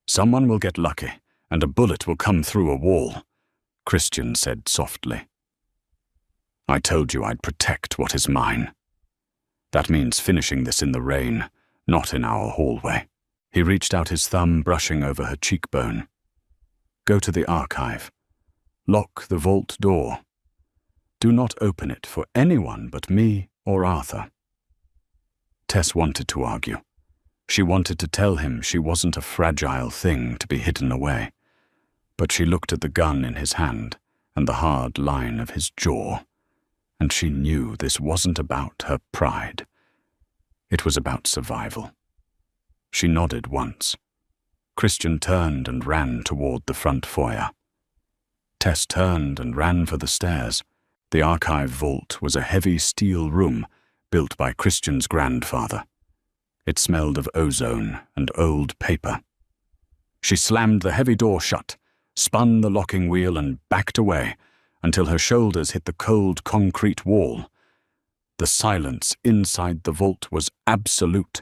Speaker 1: Someone will get lucky, and a bullet will come through a wall, Christian said softly. I told you I'd protect what is mine. That means finishing this in the rain, not in our hallway. He reached out his thumb, brushing over her cheekbone. Go to the archive. Lock the vault door. Do not open it for anyone but me or Arthur. Tess wanted to argue. She wanted to tell him she wasn't a fragile thing to be hidden away. But she looked at the gun in his hand and the hard line of his jaw, and she knew this wasn't about her pride. It was about survival. She nodded once. Christian turned and ran toward the front foyer. Tess turned and ran for the stairs. The archive vault was a heavy steel room built by Christian's grandfather. It smelled of ozone and old paper. She slammed the heavy door shut, spun the locking wheel and backed away until her shoulders hit the cold concrete wall. The silence inside the vault was absolute.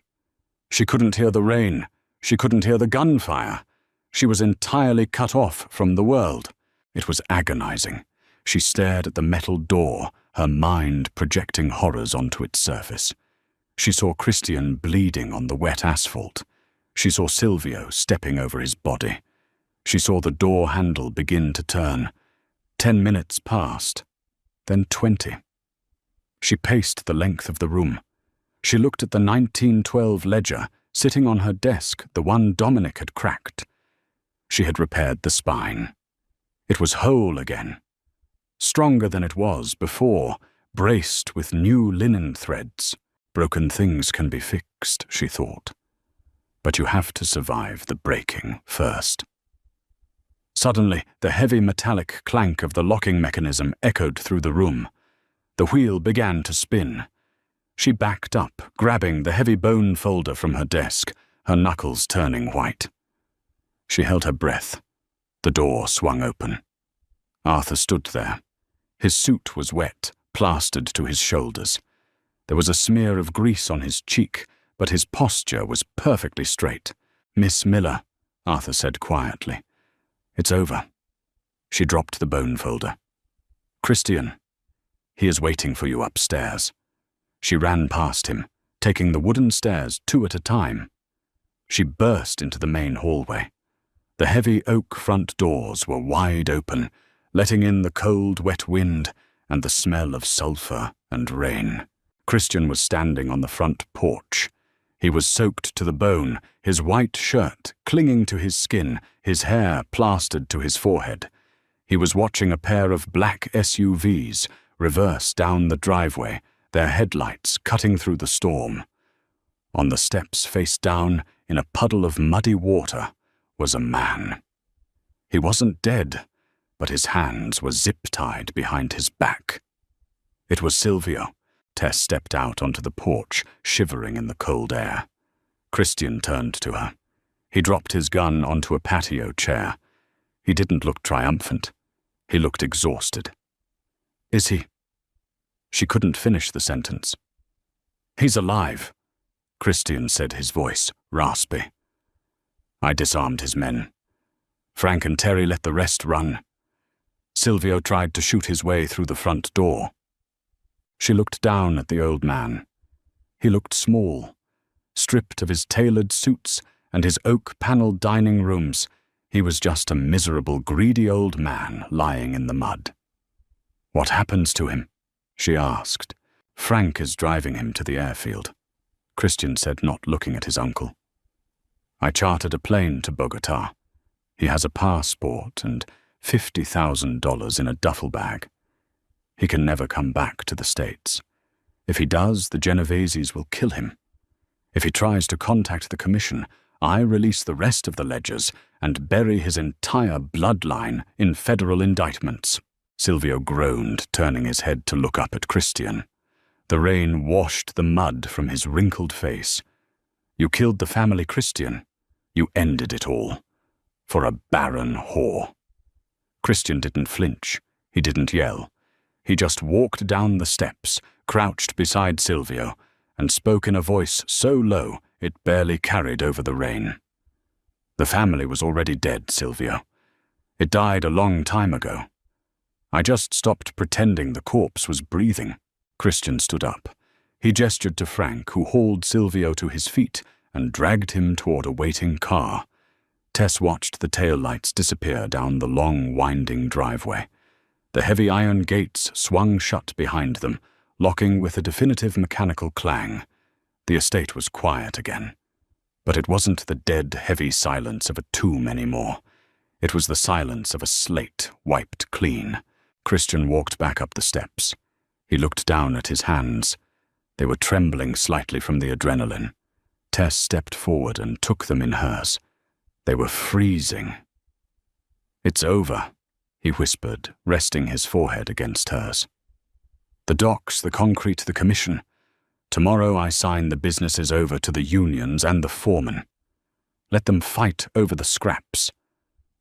Speaker 1: She couldn't hear the rain. She couldn't hear the gunfire. She was entirely cut off from the world. It was agonizing. She stared at the metal door, her mind projecting horrors onto its surface. She saw Christian bleeding on the wet asphalt. She saw Silvio stepping over his body. She saw the door handle begin to turn. 10 minutes passed, then 20. She paced the length of the room. She looked at the 1912 ledger sitting on her desk, the one Dominic had cracked. She had repaired the spine. It was whole again. Stronger than it was before, braced with new linen threads. Broken things can be fixed, she thought. But you have to survive the breaking first. Suddenly, the heavy metallic clank of the locking mechanism echoed through the room. The wheel began to spin. She backed up, grabbing the heavy bone folder from her desk, her knuckles turning white. She held her breath. The door swung open. Arthur stood there. His suit was wet, plastered to his shoulders. There was a smear of grease on his cheek, but his posture was perfectly straight. "Miss Miller," Arthur said quietly. "It's over." She dropped the bone folder. "Christian, he is waiting for you upstairs." She ran past him, taking the wooden stairs 2 at a time. She burst into the main hallway. The heavy oak front doors were wide open, letting in the cold, wet wind and the smell of sulfur and rain. Christian was standing on the front porch. He was soaked to the bone, his white shirt clinging to his skin, his hair plastered to his forehead. He was watching a pair of black SUVs reverse down the driveway, their headlights cutting through the storm. On the steps face down, in a puddle of muddy water, was a man. He wasn't dead, but his hands were zip-tied behind his back. It was Silvio. Tess stepped out onto the porch, shivering in the cold air. Christian turned to her. He dropped his gun onto a patio chair. He didn't look triumphant. He looked exhausted. "Is he?" She couldn't finish the sentence. "He's alive," Christian said, his voice raspy. "I disarmed his men. Frank and Terry let the rest run. Silvio tried to shoot his way through the front door." She looked down at the old man. He looked small. Stripped of his tailored suits and his oak-paneled dining rooms, he was just a miserable, greedy old man lying in the mud. "What happens to him?" she asked. "Frank is driving him to the airfield," Christian said, not looking at his uncle. "I chartered a plane to Bogota. He has a passport and $50,000 in a duffel bag. He can never come back to the States. If he does, the Genoveses will kill him. If he tries to contact the commission, I release the rest of the ledgers and bury his entire bloodline in federal indictments." Silvio groaned, turning his head to look up at Christian. The rain washed the mud from his wrinkled face. "You killed the family, Christian. You ended it all. For a barren whore." Christian didn't flinch. He didn't yell. He just walked down the steps, crouched beside Silvio, and spoke in a voice so low it barely carried over the rain. "The family was already dead, Silvio. It died a long time ago. I just stopped pretending the corpse was breathing." Christian stood up. He gestured to Frank, who hauled Silvio to his feet and dragged him toward a waiting car. Tess watched the taillights disappear down the long, winding driveway. The heavy iron gates swung shut behind them, locking with a definitive mechanical clang. The estate was quiet again. But it wasn't the dead, heavy silence of a tomb anymore. It was the silence of a slate wiped clean. Christian walked back up the steps. He looked down at his hands. They were trembling slightly from the adrenaline. Tess stepped forward and took them in hers. They were freezing. "It's over," he whispered, resting his forehead against hers. "The docks, the concrete, the commission. Tomorrow I sign the businesses over to the unions and the foreman. Let them fight over the scraps.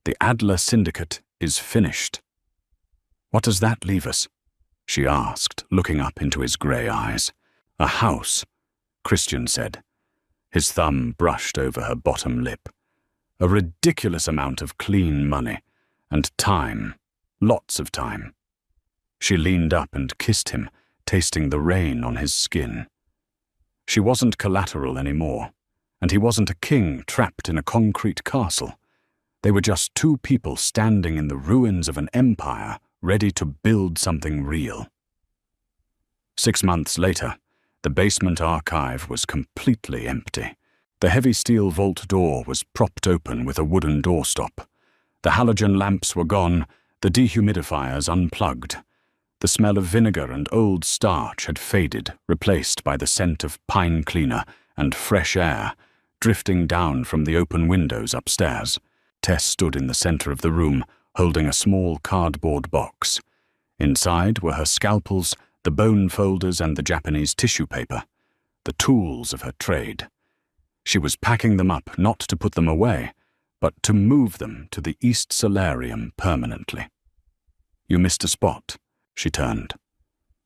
Speaker 1: The Adler syndicate is finished." "What does that leave us?" she asked, looking up into his grey eyes. "A house," Christian said. His thumb brushed over her bottom lip. "A ridiculous amount of clean money. And time. Lots of time." She leaned up and kissed him, tasting the rain on his skin. She wasn't collateral anymore, and he wasn't a king trapped in a concrete castle. They were just two people standing in the ruins of an empire, ready to build something real. 6 months later, the basement archive was completely empty. The heavy steel vault door was propped open with a wooden doorstop. The halogen lamps were gone, the dehumidifiers unplugged. The smell of vinegar and old starch had faded, replaced by the scent of pine cleaner and fresh air, drifting down from the open windows upstairs. Tess stood in the center of the room, holding a small cardboard box. Inside were her scalpels, the bone folders and the Japanese tissue paper, the tools of her trade. She was packing them up not to put them away, but to move them to the East Solarium permanently. "You missed a spot," she turned.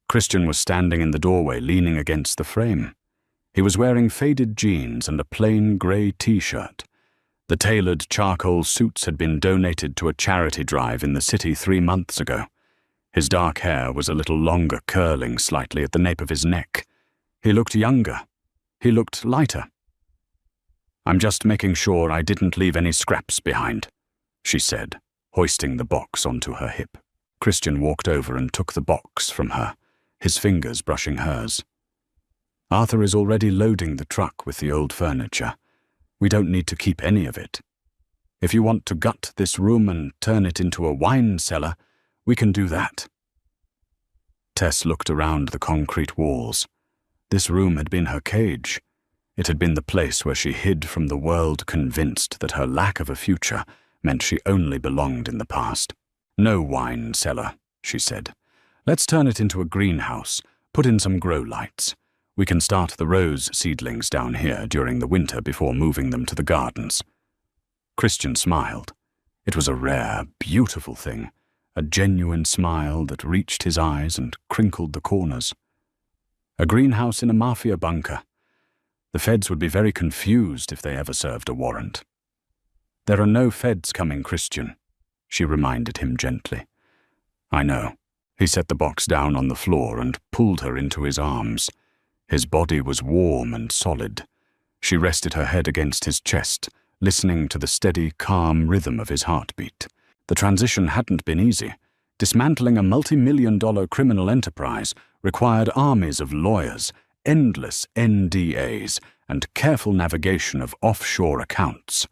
Speaker 1: Christian was standing in the doorway, leaning against the frame. He was wearing faded jeans and a plain grey t-shirt. The tailored charcoal suits had been donated to a charity drive in the city 3 months ago. His dark hair was a little longer, curling slightly at the nape of his neck. He looked younger. He looked lighter. "I'm just making sure I didn't leave any scraps behind," she said, hoisting the box onto her hip. Christian walked over and took the box from her, his fingers brushing hers. "Arthur is already loading the truck with the old furniture. We don't need to keep any of it. If you want to gut this room and turn it into a wine cellar, we can do that." Tess looked around the concrete walls. This room had been her cage. It had been the place where she hid from the world, convinced that her lack of a future meant she only belonged in the past. "No wine cellar," she said. "Let's turn it into a greenhouse, put in some grow lights. We can start the rose seedlings down here during the winter before moving them to the gardens." Christian smiled. It was a rare, beautiful thing, a genuine smile that reached his eyes and crinkled the corners. A greenhouse in a Mafia bunker. The feds would be very confused if they ever served a warrant. "There are no feds coming, Christian," she reminded him gently. "I know." He set the box down on the floor and pulled her into his arms. His body was warm and solid. She rested her head against his chest, listening to the steady, calm rhythm of his heartbeat. The transition hadn't been easy. Dismantling a multi-million-dollar criminal enterprise required armies of lawyers, endless NDAs, and careful navigation of offshore accounts.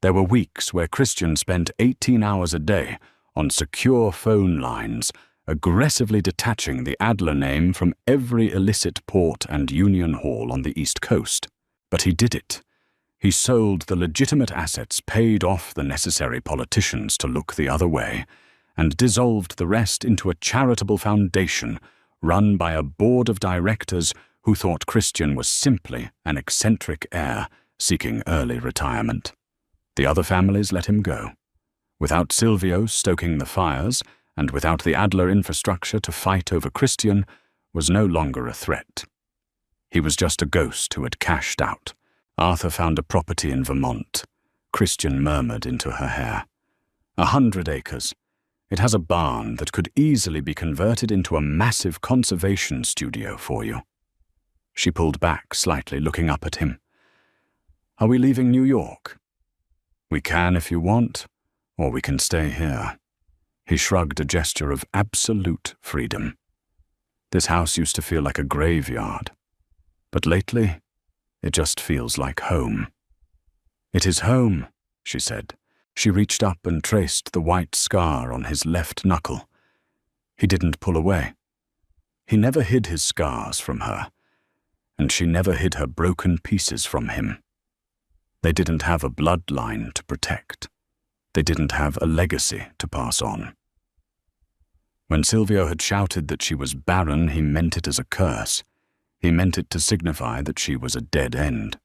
Speaker 1: There were weeks where Christian spent 18 hours a day on secure phone lines, aggressively detaching the Adler name from every illicit port and union hall on the East Coast. But he did it. He sold the legitimate assets, paid off the necessary politicians to look the other way, and dissolved the rest into a charitable foundation run by a board of directors who thought Christian was simply an eccentric heir seeking early retirement. The other families let him go. Without Silvio stoking the fires, and without the Adler infrastructure to fight over Christian, was no longer a threat. He was just a ghost who had cashed out. Arthur found a property in Vermont. Christian murmured into her hair. 100 acres. It has a barn that could easily be converted into a massive conservation studio for you. She pulled back slightly, looking up at him. "Are we leaving New York?" "We can if you want, or we can stay here." He shrugged, a gesture of absolute freedom. "This house used to feel like a graveyard, but lately it just feels like home." "It is home," she said. She reached up and traced the white scar on his left knuckle. He didn't pull away. He never hid his scars from her, and she never hid her broken pieces from him. They didn't have a bloodline to protect. They didn't have a legacy to pass on. When Silvio had shouted that she was barren, he meant it as a curse. He meant it to signify that she was a dead end.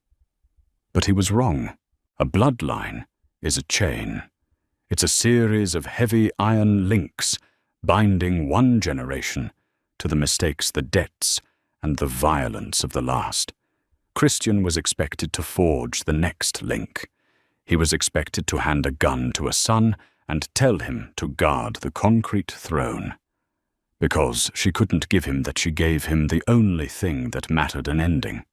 Speaker 1: But he was wrong. A bloodline is a chain. It's a series of heavy iron links binding one generation to the mistakes, the debts, and the violence of the last. Christian was expected to forge the next link. He was expected to hand a gun to a son and tell him to guard the concrete throne. Because she couldn't give him that, she gave him the only thing that mattered an ending.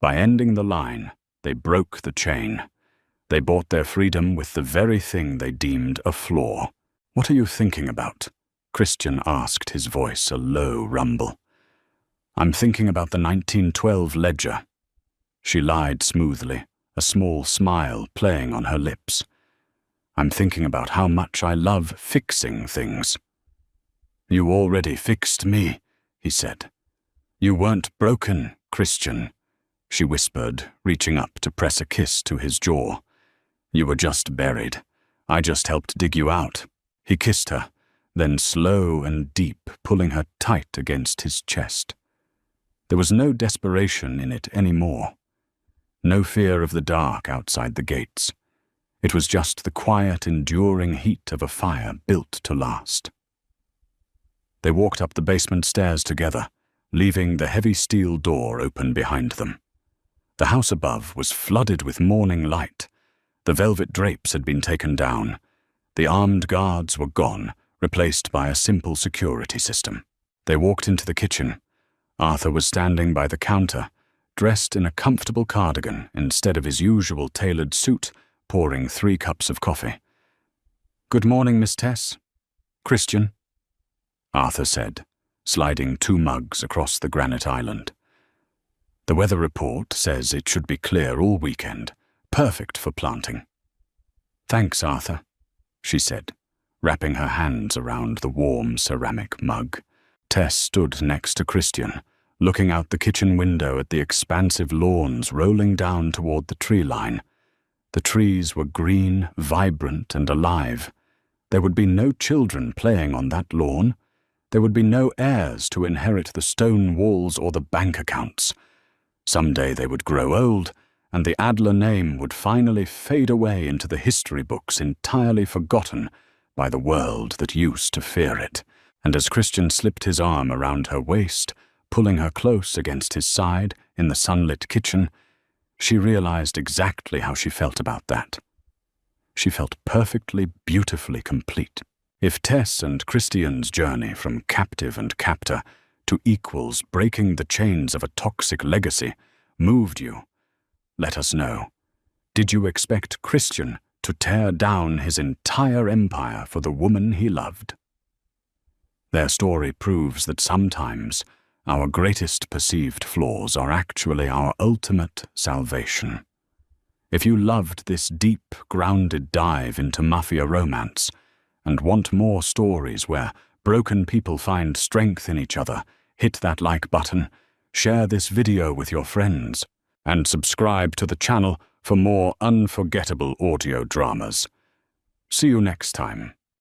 Speaker 1: By ending the line, they broke the chain. They bought their freedom with the very thing they deemed a flaw. "What are you thinking about?" Christian asked, his voice a low rumble. "I'm thinking about the 1912 ledger." She lied smoothly, a small smile playing on her lips. "I'm thinking about how much I love fixing things." "You already fixed me," he said. "You weren't broken, Christian," she whispered, reaching up to press a kiss to his jaw. "You were just buried. I just helped dig you out." He kissed her, then slow and deep, pulling her tight against his chest. There was no desperation in it anymore. No fear of the dark outside the gates. It was just the quiet, enduring heat of a fire built to last. They walked up the basement stairs together, leaving the heavy steel door open behind them. The house above was flooded with morning light. The velvet drapes had been taken down. The armed guards were gone, replaced by a simple security system. They walked into the kitchen. Arthur was standing by the counter, dressed in a comfortable cardigan instead of his usual tailored suit, pouring 3 cups of coffee. "Good morning, Miss Tess." "Christian," Arthur said, sliding 2 mugs across the granite island. "The weather report says it should be clear all weekend, perfect for planting." "Thanks, Arthur," she said, wrapping her hands around the warm ceramic mug. Tess stood next to Christian, looking out the kitchen window at the expansive lawns rolling down toward the tree line. The trees were green, vibrant, and alive. There would be no children playing on that lawn. There would be no heirs to inherit the stone walls or the bank accounts. Someday they would grow old, and the Adler name would finally fade away into the history books, entirely forgotten by the world that used to fear it. And as Christian slipped his arm around her waist, pulling her close against his side in the sunlit kitchen, she realized exactly how she felt about that. She felt perfectly, beautifully complete. If Tess and Christian's journey from captive and captor to equals, breaking the chains of a toxic legacy, moved you, let us know. Did you expect Christian to tear down his entire empire for the woman he loved? Their story proves that sometimes our greatest perceived flaws are actually our ultimate salvation. If you loved this deep, grounded dive into Mafia romance and want more stories where broken people find strength in each other, hit that like button, share this video with your friends, and subscribe to the channel for more unforgettable audio dramas. See you next time.